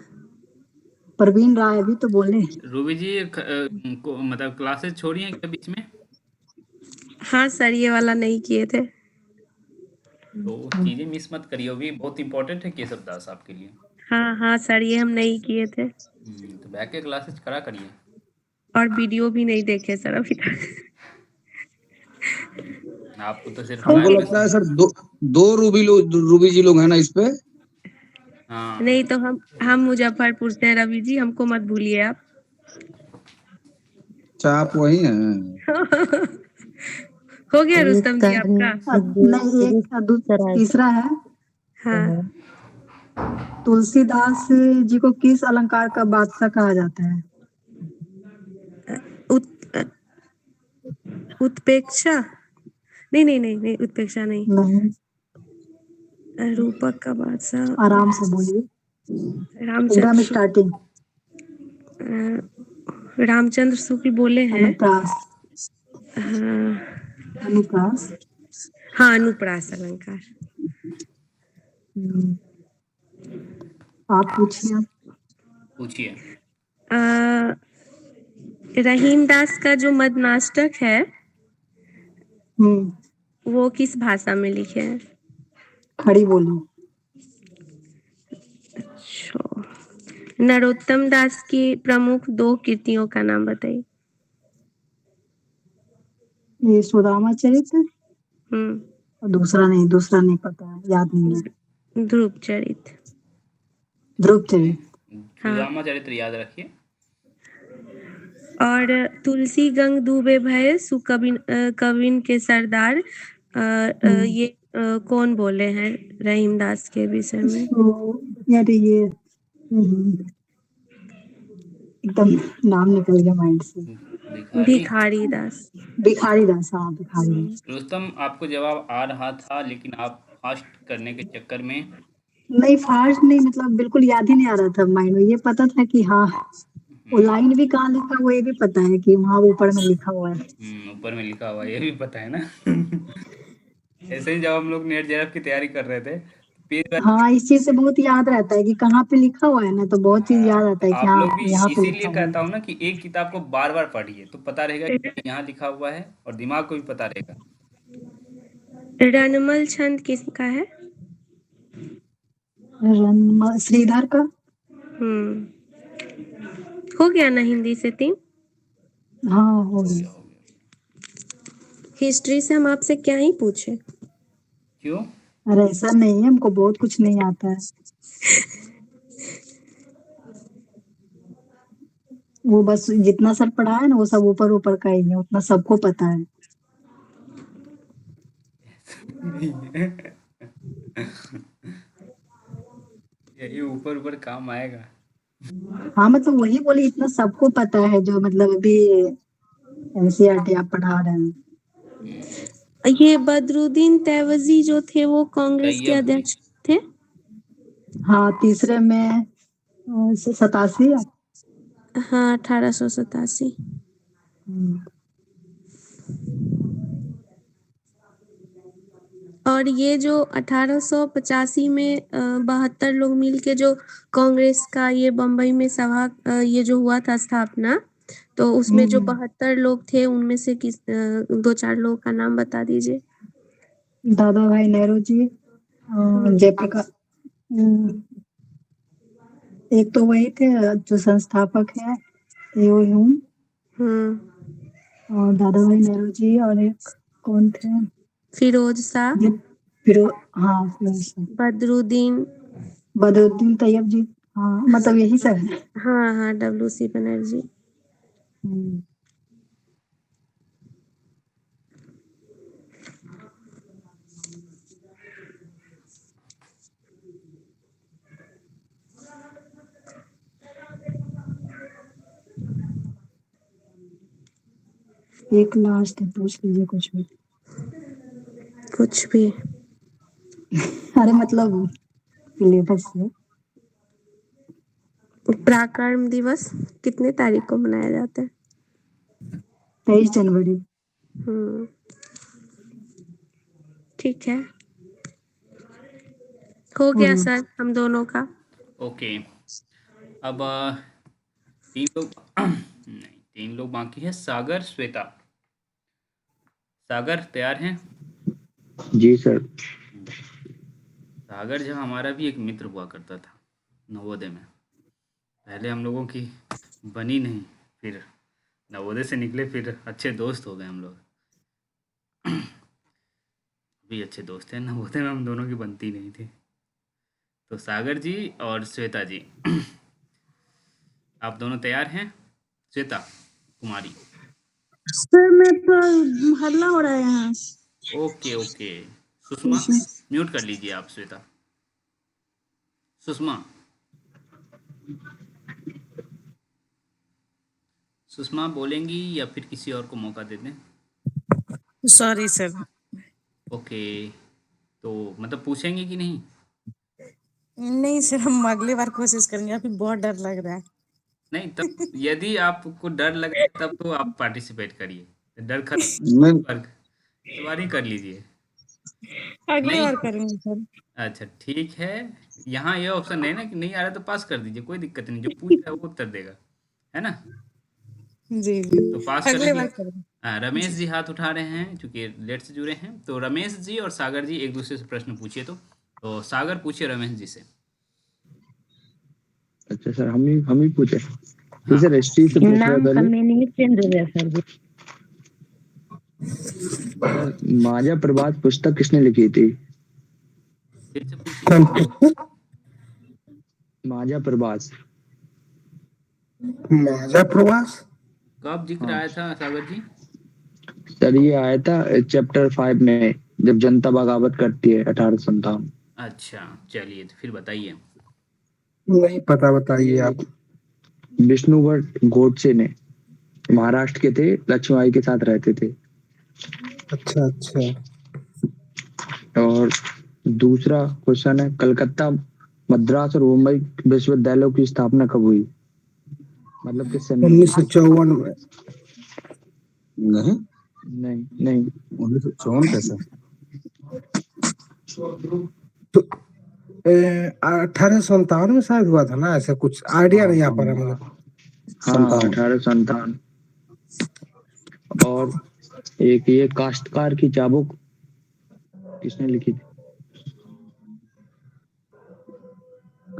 प्रवीण राय, अभी तो बोले। रूबी जी मतलब क्लासेस छोड़ी हैं क्या बीच में? हाँ सर, ये वाला नहीं किए थे। तो चीजें मिस मत करिए, भी बहुत इंपॉर्टेंट है केशव दास आपके लिए। हाँ हाँ सर, ये हम नहीं किए थे। तो बैक के क्लासेस करा करिए। और वीडियो भी नहीं देखे सर अभी तक। आपको तो सिर्फ हमको लाइव में लगता है सर दो रूबी जी लोग हैं ना इस पे। हाँ नहीं तो हम मुजफ्फरपुर से हैं रवि जी, हमको मत भूलिए आप। अच्छा, आप वही हैं। हो गया रुस्तम जी आपका? नहीं, तीसरा है। हाँ। तुलसीदास जी को किस अलंकार का बादशाह कहा जाता है? उत्प्रेक्षा। नहीं नहीं नहीं नहीं, उत्प्रेक्षा नहीं। नहीं, रूपक का बादशाह। आराम से बोलिए, एकदम रामचंद्र स्टार्टिंग। रामचंद्र सूफी बोले हैं। अनुप्रास। हाँ अनुप्रास। हाँ, अनुप्रास अलंकार। आप पूछिए। पूछिए। रहीम दास का जो मदनाष्टक है वो किस भाषा में लिखे हैं? खड़ी बोली। अच्छा, नरोत्तम दास की प्रमुख 2 कृतियों का नाम बताइए। ये सुदामा चरित्र हम्म, और दूसरा नहीं पता है, याद नहीं है। ध्रुव चरित। ध्रुव चरित्र। हाँ। सुदामा चरित्र याद रखिए। और तुलसी गंग दुबे भय सुकविन कविन के सरदार ये कौन बोले हैं रहीमदास के विषय में? यार ये एकदम नाम निकल गया माइंड से। भिखारी दास। भिखारी दास, हाँ भिखारी दास। रुस्तम, आपको जवाब आ रहा था लेकिन आप फास्ट करने के चक्कर में नहीं फास्ट नहीं, मतलब बिल्कुल याद ही नहीं आ रहा था माइंड में। ये पता था कि हाँ वो लाइन भी कहाँ लिखा हुआ है, ये भी पता है कि वहाँ ऊपर में लिखा हुआ है। ऊपर में लिखा हुआ है, ये भी पता है ना। ऐसे ही जब हम लोग नेट जेआरएफ की तैयारी कर रहे थे पेज हाँ इस चीज से बहुत याद रहता है कि कहाँ पे लिखा हुआ है ना, तो बहुत चीज याद आता है कि आप हाँ लोग भी यहाँ पे इसीलिए लिखा हुआ है। कहता हूँ ना कि एक किताब को बार बार पढ़िए तो पता रहेगा कि यहाँ लिखा हुआ है और दिमाग को भी पता रहेगा। रनमल छंद किसका है? श्रीधर का। हो गया ना हिंदी से 3? हाँ हो गया। हिस्ट्री से हम आपसे क्या ही पूछे? क्यों? अरे ऐसा नहीं है, हमको बहुत कुछ नहीं आता है। वो बस जितना सर पढ़ा है ना वो सब ऊपर ऊपर का ही है, उतना सबको पता है। यही ऊपर ऊपर काम आएगा। हाँ मतलब वही बोली, इतना सबको पता है जो मतलब अभी एनसीईआरटी आप पढ़ा रहे हैं। ये बदरुद्दीन तैवजी जो थे वो कांग्रेस के अध्यक्ष थे। हाँ तीसरे में 87। हाँ 1887। और ये जो 1885 में 72 लोग मिलके जो कांग्रेस का ये बम्बई में सभा ये जो हुआ था स्थापना, तो उसमें जो 72 लोग थे उनमें से किस 2-4 लोगों का नाम बता दीजिए। दादा भाई नेहरू जी, जयप्रकाश, एक तो वही थे जो संस्थापक है एओ ह्यूम, और दादा भाई नेहरू जी, और एक कौन थे? फिरोज शाह। हाँ फिरोज शाह। बदरुद्दीन तैयब जी। हाँ मतलब यही सब है। हाँ हाँ WC बनर्जी। एक लास्ट पूछ लीजिए कुछ भी। अरे मतलब सिलेबस से। पराक्रम दिवस कितने तारीख को मनाया जाता है? 23 जनवरी। ठीक है, हो गया सर हम दोनों का। ओके, अब 3 लोग नहीं 3 लोग बाकी है। सागर, श्वेता। सागर तैयार हैं? जी सर। सागर जब हमारा भी एक मित्र हुआ करता था नवोदय में। पहले हम लोगों की बनी नहीं, फिर नवोदय से निकले, फिर अच्छे दोस्त हो गए हम लोग। भी अच्छे दोस्त हैं, नवोदय में हम दोनों की बनती नहीं थी। तो सागर जी और श्वेता जी, आप दोनों तैयार हैं? श्वेता कुमारी। सर मैं थोड़ा हल्ला हो रहा है यहाँ। Okay okay. सुषमा म्यूट कर लीजिए आप। श्वेता, सुषमा, सुषमा बोलेंगी या फिर किसी और को मौका दे दें? Sorry sir. ओके, तो मतलब पूछेंगे कि नहीं? नहीं सर, हम अगली बार कोशिश करेंगे, अभी बहुत डर लग रहा है। नहीं, तब यदि आपको डर लगे तब तो आप पार्टिसिपेट करिए, डर खत्म इस बार ही कर लीजिए। अगली बार करेंगे सर। अच्छा ठीक है, यहाँ ये ऑप्शन है ना कि नहीं आ रहा तो पास कर दीजिए, कोई दिक्कत नहीं, जो पूछ रहा है वो उत्तर देगा, है ना? जी जी, तो पास अगली करेंगे। बार करेंगे। रमेश जी हाथ उठा रहे हैं क्योंकि लेट से जुड़े हैं, तो रमेश जी और सागर जी एक दूसरे से प्रश्न पूछिए। तो सागर पूछिए रमेश जी से। अच्छा सर, हम ही पूछे। ठीक सर, हिस्ट्री से पूछ रहे नाम का पहले। मीनिंग चेंज हो गया सर जी। सर, माया प्रवाद पुस्तक किसने लिखी थी? फिर से पूछिए। माया प्रवास। माजा प्रवास। कब जिक्र हाँ आया था सागर जी? सर, ये आया था चैप्टर 5 में, जब जनता बगावत करती है 1857। अच्छा, चलिए तो फिर बताइए। नहीं पता, बताइए आप। विष्णुवर्ट गोडसे ने, महाराष्ट्र के थे, लक्ष्मीबाई के साथ रहते थे। अच्छा अच्छा। और दूसरा क्वेश्चन है, कलकत्ता, मद्रास और मुंबई विश्वविद्यालयों की स्थापना कब हुई? मतलब किस सन में हुई? 1954 में। नहीं, नहीं नहीं। 1954 कैसे? 1857 में शायद हुआ था ना, ऐसा कुछ आइडिया नहीं आ पा रहा मुझे। हाँ, 1857। और एक ये काश्तकार की चाबुक किसने लिखी थी?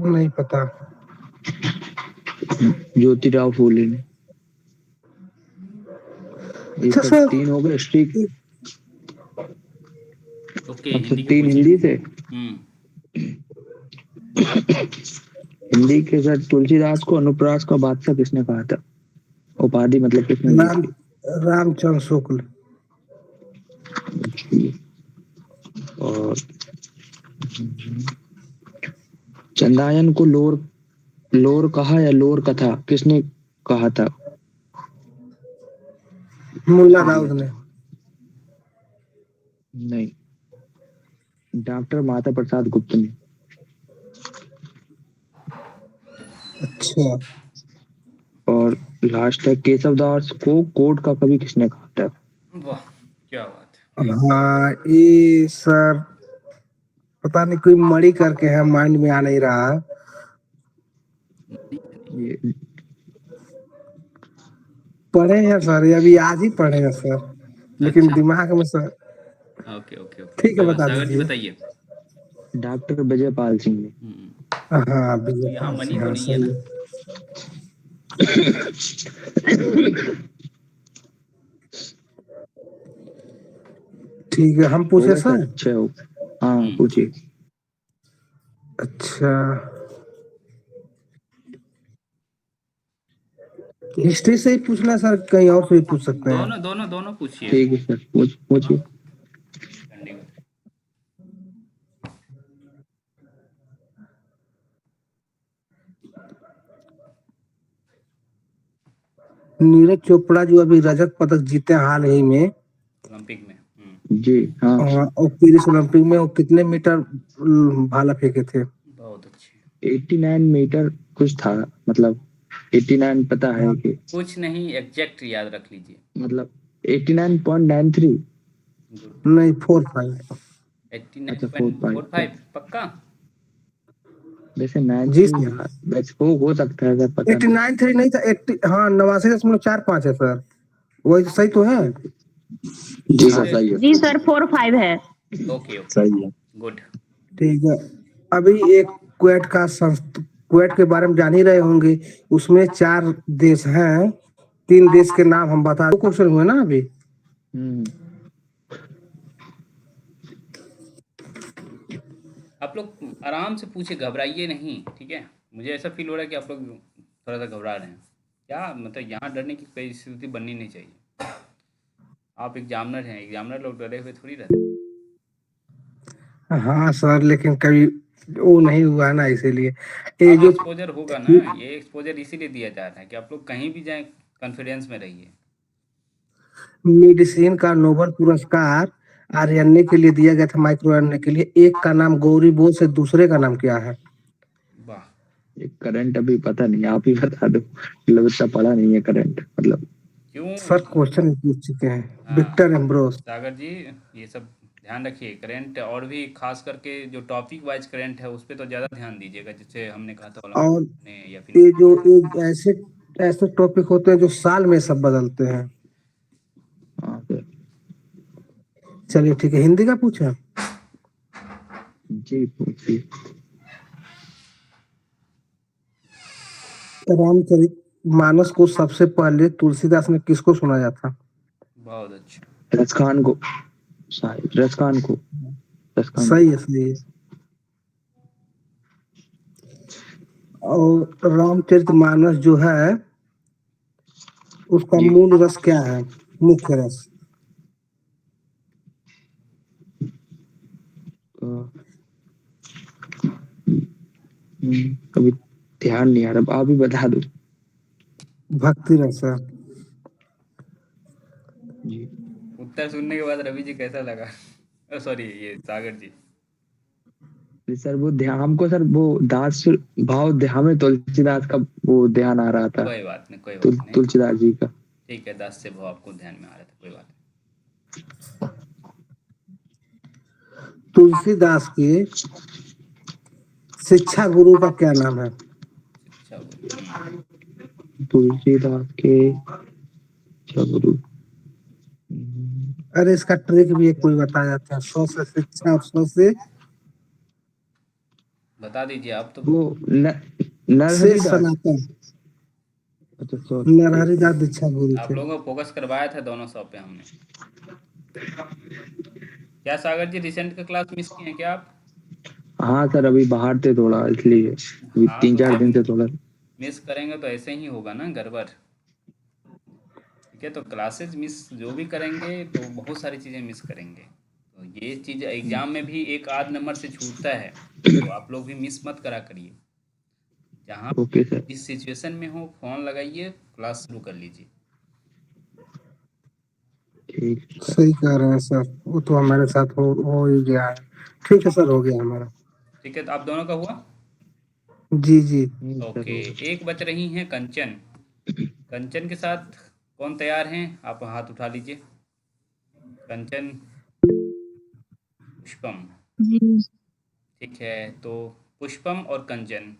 नहीं पता। ज्योतिराव फूले ने। ये अच्छा सब सर, 3 हो गए हिस्ट्री। ओके, अब हिंदी के तीन पूछिए। हिंदी से। हिंदी के सर, तुलसीदास को अनुप्रास का बादशाह किसने कहा था? उपाधि मतलब किसने दी राम थी? रामचंद्र शुक्ल। और चंदायन को लोर लोर कहा या लोर कथा किसने कहा था? मुल्ला दाऊद ने। नहीं, डॉक्टर माता प्रसाद गुप्त ने। अच्छा। और लास्ट है, केशव दास को कोर्ट का कवि किसने कहा था? वाह, क्या बात हाँ ये सर, पता नहीं, कोई मणि करके है, माइंड में आ नहीं रहा। ये पढ़े हैं सर, ये अभी आज ही पढ़े हैं सर, लेकिन अच्छा, दिमाग में सर। ओके ओके ओके, ठीक है, कोई बात। बता सागर जी दीजिए। बताइए। डॉक्टर विजयपाल सिंह ने। हाँ तो विजय यहाँ पाल मनी सिंह, तो हाँ नहीं है ना? सही है। ठीक है, हम हो पूछे गए सर। सर, 6 हो। हाँ पूछिए। अच्छा, हिस्ट्री से ही पूछना सर, कहीं और से भी पूछ सकते हैं। दोनों दोनों दोनों पूछिए। ठीक है सर, पूछिए। चंडीगढ़। नीरज चोपड़ा जो अभी रजत पदक जीते हैं हाल ही में, ओलंपिक में। जी हाँ। और पेरिस ओलंपिक में वो कितने मीटर भाला फेंके थे? बहुत अच्छे। 89 मीटर कुछ था, मतलब 89 पता है कि कुछ नहीं, एग्जैक्ट याद रख लीजिए। मतलब 89.93। गुड। नहीं, 4-5। अच्छा 4.5। 89.45 पक्का? वैसे जी 93, सर, वैसे हो सकता है सर, पता नहीं। 89.3 नहीं था, 80, हाँ 89.45 है सर, वही तो सही तो है। जी सर, सही है। जी सर 4-5 है। ओके ओके, सही है। गुड। ठीक है, अभी एक क्वेट का क्वेट के बारे में जान ही रहे होंगे, उसमें 4 देश हैं, 3 देश के नाम हम बता, 2 क्वेश्चन हुए ना अभी। आप लोग आराम से पूछे, घबराइए नहीं, ठीक है? मुझे ऐसा फील हो रहा है कि आप लोग थोड़ा सा घबरा रहे हैं। क्या मतलब, यहाँ डरने की कोई स्थिति बननी नहीं चाहिए। आप एग्जामिनर हैं, एग्जामिनर लोग डरे हुए थोड़ी रहते। हाँ सर, लेकिन कभी वो नहीं हुआ ना, इसीलिए ये अब जो एक्सपोजर होगा ना, ये एक्सपोजर इसीलिए दिया जाता है कि आप लोग कहीं भी जाएं, कॉन्फिडेंस में रहिए। मेडिसिन का नोबेल पुरस्कार आर्यन्ने के लिए दिया गया था, माइक्रो आरएनए के लिए। एक का नाम गौरी बोस है, दूसरे का नाम क्या है? वाह, एक करंट अभी पता नहीं, आप ही बता दो, मतलब इतना पढ़ा नहीं है करंट, मतलब। क्यों? सर क्वेश्चन पूछ चुके हैं, विक्टर एम्ब्रोस। सागर जी, ये सब ध्यान रखिए। करंट और भी खास करके जो टॉपिक वाइज करंट है उस पर तो ज़्यादा ध्यान दीजिएगा, जैसे हमने कहा था और ओलंपिक में या फिर ये जो एक ऐसे ऐसे टॉपिक होते हैं जो साल में सब बदलते हैं। चलिए ठीक है, हिंदी का पूछा। जी पूछिए। रामचरित मानस को सबसे पहले तुलसीदास ने किसको सुनाया था? बहुत अच्छा। रसखान को, शायद रसखान को, रसखान सही है, सही है। और रामचरित मानस जो है उसका जी। मूल रस क्या है? मुख्य रस। अभी ध्यान नहीं आ रहा, आप ही बता दो। भक्ति रस है। जी। उत्तर सुनने के बाद रवि जी कैसा लगा? सॉरी, ये सागर जी। सर वो ध्यान हमको, सर वो दास भाव हमें तुलसीदास का वो ध्यान आ रहा था। कोई बात नहीं, कोई बात नहीं। तुलसीदास जी का। ठीक है, 10 से भाव आपको ध्यान में आ रहा था, कोई बात नहीं। तुलसीदास के शिक्षा गुरु का क्या नाम है? शिक्षा गुरु। तुलसीदास के शिक्षा गुरु। अरे इसका ट्रिक भी एक कोई बता जाता है, 100 से शिक्षा और 100 से बता दीजिए आप तो। वो से नरहरि दास। सनातन। अच्छा सॉरी, नरहरि दास दीक्षा गुरु आप थे। लोगों को फोकस करवाया था दोनों 100 पे हमने। क्या सागर जी रिसेंट का क्लास मिस किए हैं क्या आप? हाँ सर, अभी बाहर थे थोड़ा, इसलिए अभी हाँ, 3-4 दिन से थोड़ा मिस करेंगे तो ऐसे ही होगा ना, गड़बड़। ठीक है, तो क्लासेस मिस जो भी करेंगे तो बहुत सारी चीज़ें मिस करेंगे। तो ये चीज़ एग्जाम में भी एक आध नंबर से छूटता है, तो आप लोग भी मिस मत करा करिए। जहाँ ओके सर। जिस सिचुएशन में हो फोन लगाइए, क्लास शुरू कर लीजिए। ठीक। सही कह रहे हैं सर, वो तो हमारे साथ हो ही गया है। ठीक है सर, हो गया हमारा। ठीक है, तो आप दोनों का हुआ? जी जी। ओके, एक बच रही हैं कंचन। कंचन के साथ कौन तैयार हैं? आप हाथ उठा लीजिए। कंचन, पुष्पम। जी। ठीक है, तो पुष्पम और कंचन।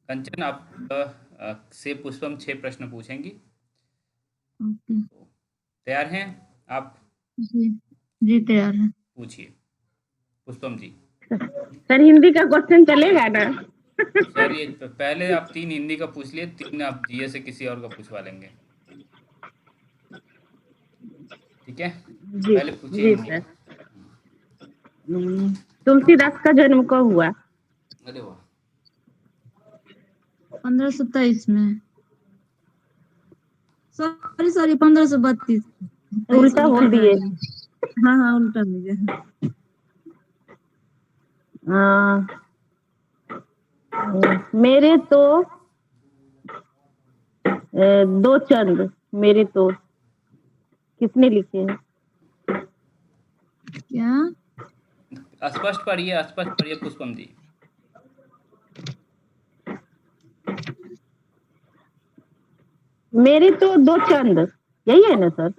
कंचन आप से पुष्पम 6 प्रश्न पूछेंगी। ओके। तैयार हैं आप? जी जी, तैयार है। पूछिए पुष्पम जी। सर हिंदी का क्वेश्चन चलेगा ना? सर ये पहले आप 3 हिंदी का पूछ लिए, 3 आप जीए से किसी और का पूछवा लेंगे। ठीक है, जी पहले पूछिए जी हिंदी सर। का। तुलसीदास का जन्म कब हुआ? अरे वाह। 1523 में। Sorry sorry, 1532। उल्टा बोल दिए। हाँ हाँ, उल्टा हो गया। मेरे तो दो चंद, मेरे तो किसने लिखे हैं? क्या? स्पष्ट पढ़िए, स्पष्ट पढ़िए पुष्पम जी। मेरे तो दो चंद, यही है ना सर?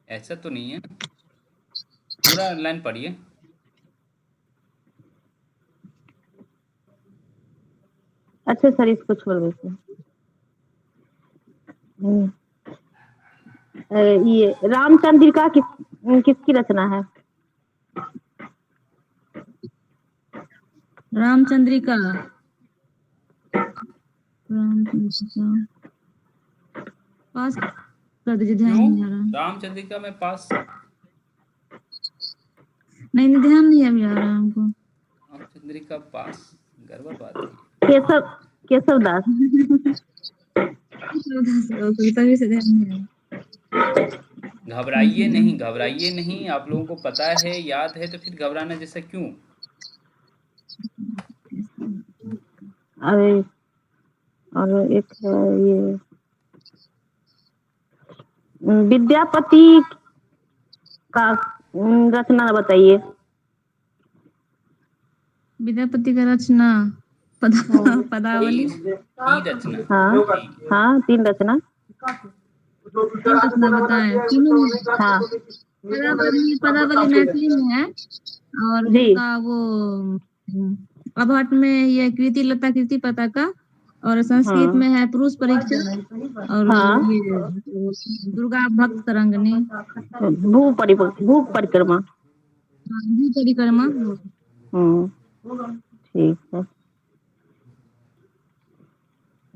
ऐसा तो नहीं है, पूरा लाइन पढ़िए। अच्छा सर, इसको छोड़ देते हैं। ये रामचंद्रिका किसकी रचना है? रामचंद्रिका। रामचंद्रिका पास कर दीजिए, ध्यान क्यों नहीं आ रहा। रामचंद्रिका में पास? नहीं, ध्यान नहीं अभी आ रहा हमको। रामचंद्रिका पास, गड़बड़ बात है। केशवदास। तभी से ध्यान नहीं आ रहा। घबराइए नहीं, घबराइए नहीं, आप लोगों को पता है, याद है, तो फिर घबराना जैसा क्यों? अरे और एक है ये विद्यापति का रचना बताइए। विद्यापति का रचना पदावली। तीन रचना। हाँ हाँ, 3 रचना। 3 रचना बताएं तीनों में। हाँ पदावली मैथिली में है, और उसका वो अभट में ये कृति लता कृति पताका, और संस्कृत में है पुरुष परीक्षा, और ये दुर्गा भक्त तरंगिणी। भू परिक्रमा। भू परिक्रमा। ठीक है।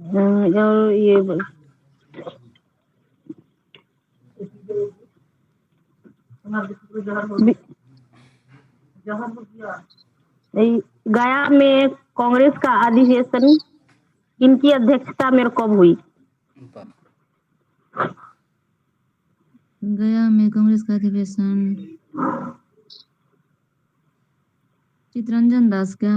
और ये गया में कांग्रेस का अधिवेशन इनकी अध्यक्षता में कब हुई? गया में कांग्रेस का अधिवेशन चितरंजन दास क्या?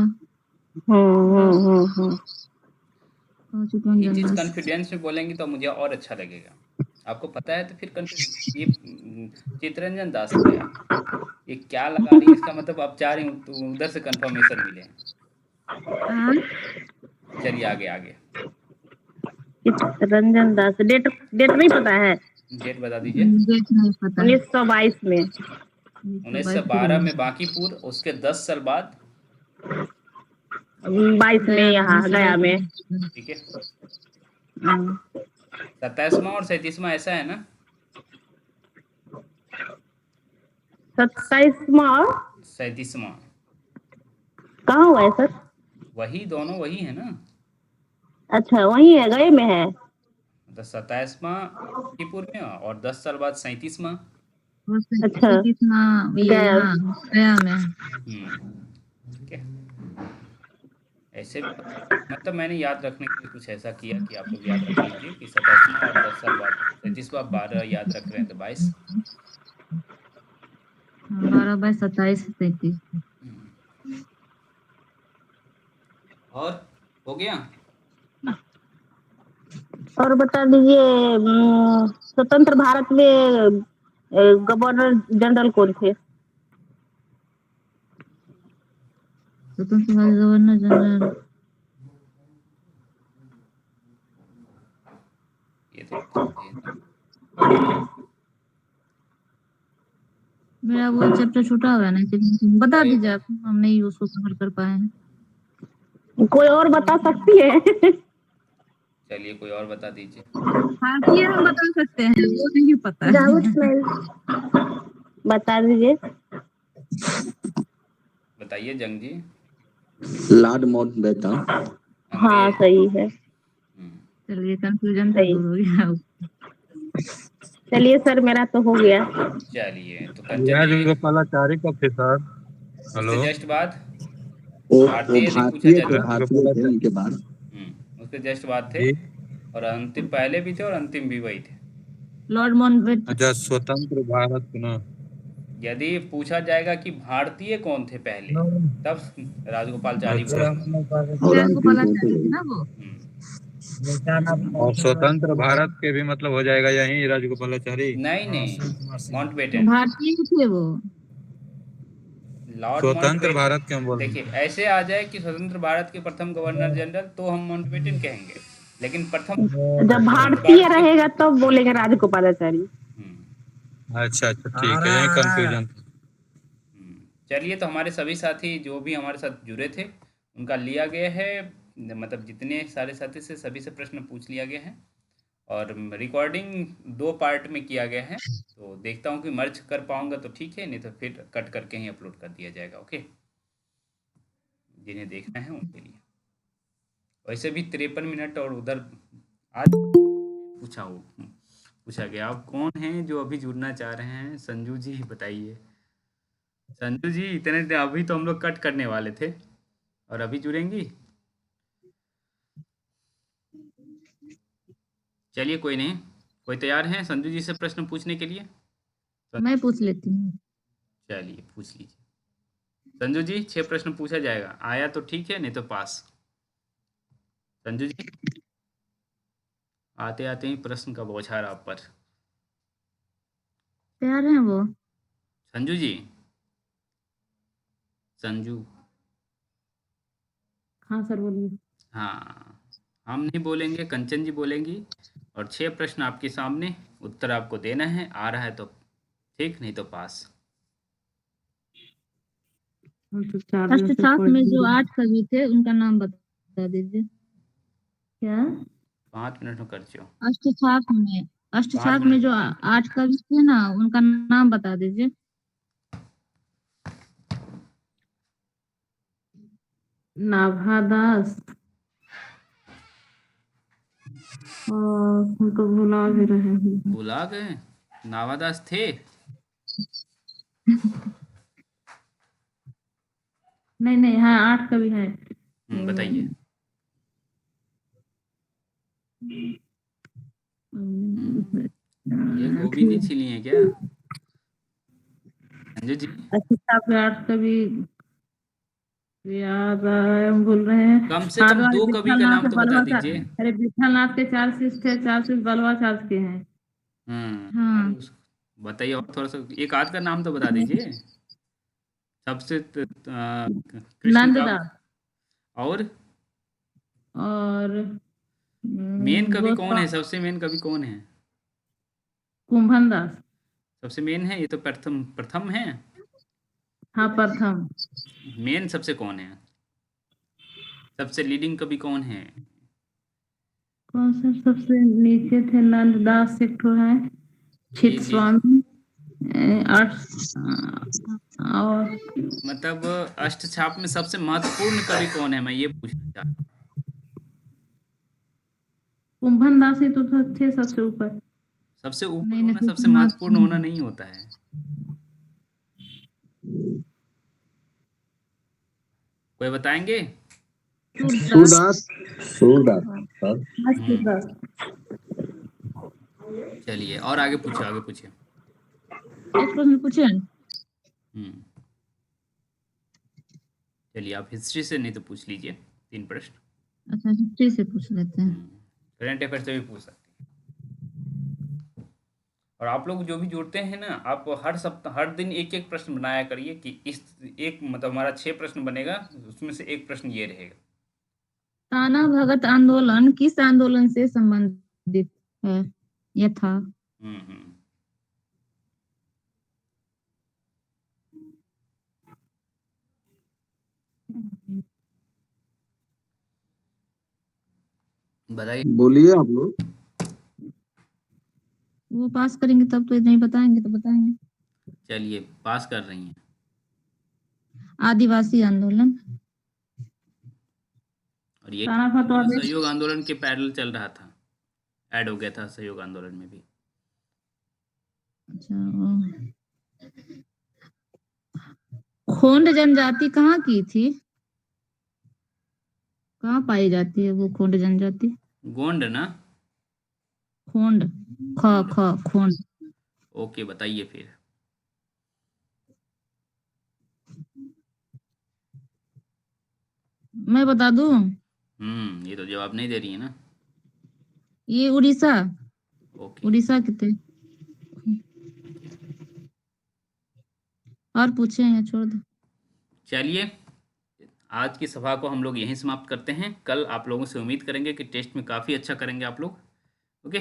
ये चितरंजन चीज दास। कॉन्फिडेंस में बोलेंगे तो मुझे और अच्छा लगेगा। आपको पता है तो फिर ये चितरंजन दास क्या, ये क्या लगा रही है, इसका मतलब आप चाह रही हूँ तो उधर से कंफर्मेशन मिले। चलिए आगे आगे। चितरंजन दास। डेट डेट नहीं पता है? डेट बता दीजिए। डेट नहीं पता। 1922 में। 1912 में बांकीपुर, उसके 10 साल बाद 22 में यहाँ गया में। ठीक है। 27वां और 37वां ऐसा है ना? 27वां और 37वां कहाँ हुआ है सर? वही दोनों वही है ना? अच्छा वही है, गए में है। तो 27वां बांकीपुर में और 10 साल बाद 37वां। अच्छा गया में। ठीक है। ऐसे मतलब मैंने याद रखने के लिए कुछ ऐसा किया कि आप लोग याद रख लीजिए कि 27वां और 10 साल बाद 37वां, 12 याद रख रहे हैं तो 22। 12 22 27 33। और हो गया? और बता दीजिए स्वतंत्र भारत में गवर्नर जनरल कौन थे? स्वतंत्र भारत गवर्नर जनरल ये तो मेरा वो चैप्टर छूटा हुआ है ना, बता दीजिए आप, हम नहीं उसको कवर कर पाए हैं। कोई और बता सकती है? चलिए कोई और बता दीजिए। भारतीय हम बता सकते हैं, वो नहीं पता है। बता दीजिए। बताइए जंग जी। Lord Mountbatten. हाँ सही है। चलिए कंफ्यूजन तो दूर हो गया। चलिए सर मेरा तो हो गया। चलिए तो कंचन जी गोपालाचारी कब थे सर? उसके जस्ट बाद वो भारतीय पूछा भारतीय जाता। थे उनके बाद। उसके जस्ट बाद थे और अंतिम पहले भी थे और अंतिम भी वही थे। Lord Mountbatten. अच्छा स्वतंत्र भारत ना। यदि पूछा जाएगा कि भारतीय कौन थे पहले, तब राजगोपालाचारी राजगोपालाचारी ना वो। और स्वतंत्र भारत के भी मतलब हो जाएगा यही राजगोपालाचारी। नहीं माउंटबेटन। भारतीय थे वो। लॉर्ड स्वतंत्र भारत के हम बोल रहे हैं। देखिए ऐसे आ जाए कि स्वतंत्र भारत के प्रथम गवर्नर जनरल तो हम माउंटबेटन कहेंगे, लेकिन प्रथम जब भारतीय रहेगा तब तो बोलेंगे राजगोपालाचारी। अच्छा ठीक है, यही कंफ्यूजन। चलिए तो हमारे सभी साथी जो भी हमारे साथ जुड़े थे उनका लिया गया है, मतलब जितने सारे साथी से सभी से प्रश्न पूछ लिया गया है और रिकॉर्डिंग 2 पार्ट में किया गया है। तो देखता हूँ कि मर्ज कर पाऊंगा तो ठीक है, नहीं तो फिर कट करके ही अपलोड कर दिया जाएगा। ओके, जिन्हें देखना है उनके लिए। वैसे भी 53 मिनट और उधर आज पूछा गया। आप कौन हैं जो अभी जुड़ना चाह रहे हैं? संजू जी बताइए। संजू जी इतने अभी तो हम लोग कट करने वाले थे और अभी जुड़ेंगी। चलिए कोई नहीं, कोई तैयार हैं संजू जी से प्रश्न पूछने के लिए? मैं पूछ लेती हूँ। चलिए पूछ लीजिए संजू जी। 6 प्रश्न पूछा जाएगा, आया तो ठीक है नहीं तो पास। संजू जी आते आते ही प्रश्न का बौछार आप पर। तैयार हैं वो? संजू जी, संजू। हाँ सर बोलिए। हाँ, हम नहीं बोलेंगे, कंचन जी बोलेंगी और 6 प्रश्न आपके सामने, उत्तर आपको देना है। आ रहा है तो ठीक, नहीं तो पास। अष्टछाप में जो 8 कवि थे उनका नाम बता दीजिए। क्या? 5 मिनट में कर चो। अष्टछाप में जो 8 कवि थे ना, उनका नाम बता दीजिए। नाभादास, और हम तो भुला भी रहे हैं। भुला गए? नावादास थे? नहीं नहीं, हाँ 8 का भी है। बताइए। ये गोभी नहीं छिली है क्या संजय जी? अच्छा, 8 का भी याद आ रहा है, हम भूल रहे हैं। कम से कम 2 कवि का नाम तो बता दीजिए। अरे विठलनाथ के 4 शिष्य थे, 4 शिष्य बलवा चार्ज के हैं। और बताइए, और थोड़ा सा एक आध का नाम तो बता दीजिए। सबसे कृष्ण का। और मेन कवि कौन है? सबसे मेन कवि कौन है? कुंभन दास सबसे मेन है, ये तो प्रथम है। हाँ, प्रथम। मेन सबसे कौन है? सबसे लीडिंग कवि कौन है? कौन सा सबसे नीचे थे? नंददास एक ठो है, छित स्वामी, और मतलब अष्टछाप में सबसे महत्वपूर्ण कवि कौन है, मैं ये पूछना चाहता हूँ। कुंभन दास ही तो थे सबसे ऊपर। सबसे ऊपर होना सबसे महत्वपूर्ण होना नहीं होता है। कोई बताएंगे? सूरदास। चलिए, और आगे पूछिए, आगे पूछिए। एक प्रश्न पूछे। चलिए, आप हिस्ट्री से नहीं तो पूछ लीजिए 3 प्रश्न। अच्छा, हिस्ट्री से पूछ लेते हैं। करंट अफेयर से भी पूछ सकते हैं। और आप लोग जो भी जुड़ते हैं ना, आप हर दिन एक प्रश्न बनाया करिए कि इस एक मतलब हमारा 6 प्रश्न बनेगा, उसमें से एक प्रश्न ये रहेगा। ताना भगत आंदोलन किस आंदोलन से संबंधित है या था? बताइए। बोलिए आप लोग। वो पास करेंगे तब तो, नहीं बताएंगे तो बताएंगे। चलिए, पास कर रही हैं। आदिवासी आंदोलन। और ये सहयोग आंदोलन के पैरेलल चल रहा था, ऐड हो गया था सहयोग आंदोलन में भी। अच्छा, खोंड जनजाति कहाँ की थी? कहाँ पाई जाती है वो खोंड जनजाति? गोंड ना? खोंड, खोंड। ओके, बताइए फिर। मैं बता दूं? ये तो जवाब नहीं दे रही है ना। ये उड़ीसा। ओके, उड़ीसा के थे। और पूछे या छोड़ दो? चलिए, आज की सभा को हम लोग यहीं समाप्त करते हैं। कल आप लोगों से उम्मीद करेंगे कि टेस्ट में काफ़ी अच्छा करेंगे आप लोग। ओके।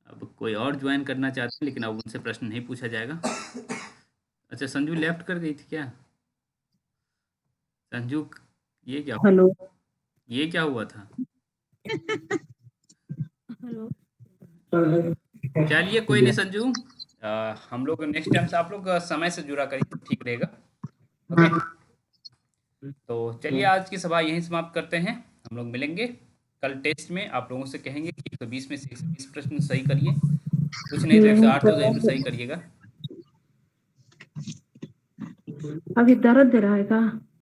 अब कोई और ज्वाइन करना चाहते हैं, लेकिन अब उनसे प्रश्न नहीं पूछा जाएगा। अच्छा, संजू लेफ्ट कर गई थी क्या? संजू, ये क्या हुआ? हेलो, ये क्या हुआ था? चलिए, कोई नहीं संजू, हम लोग नेक्स्ट टाइम से आप लोग समय से जुड़ा करिए तो ठीक रहेगा। ओके, तो चलिए आज की सभा यहीं समाप्त करते हैं। हम लोग मिलेंगे कल टेस्ट में। आप लोगों से कहेंगे कि 120 में से 120 प्रश्न सही करिए, कुछ नहीं तो 108 तो जरूर सही करिएगा। अभी दर्द दे रहा है क्या?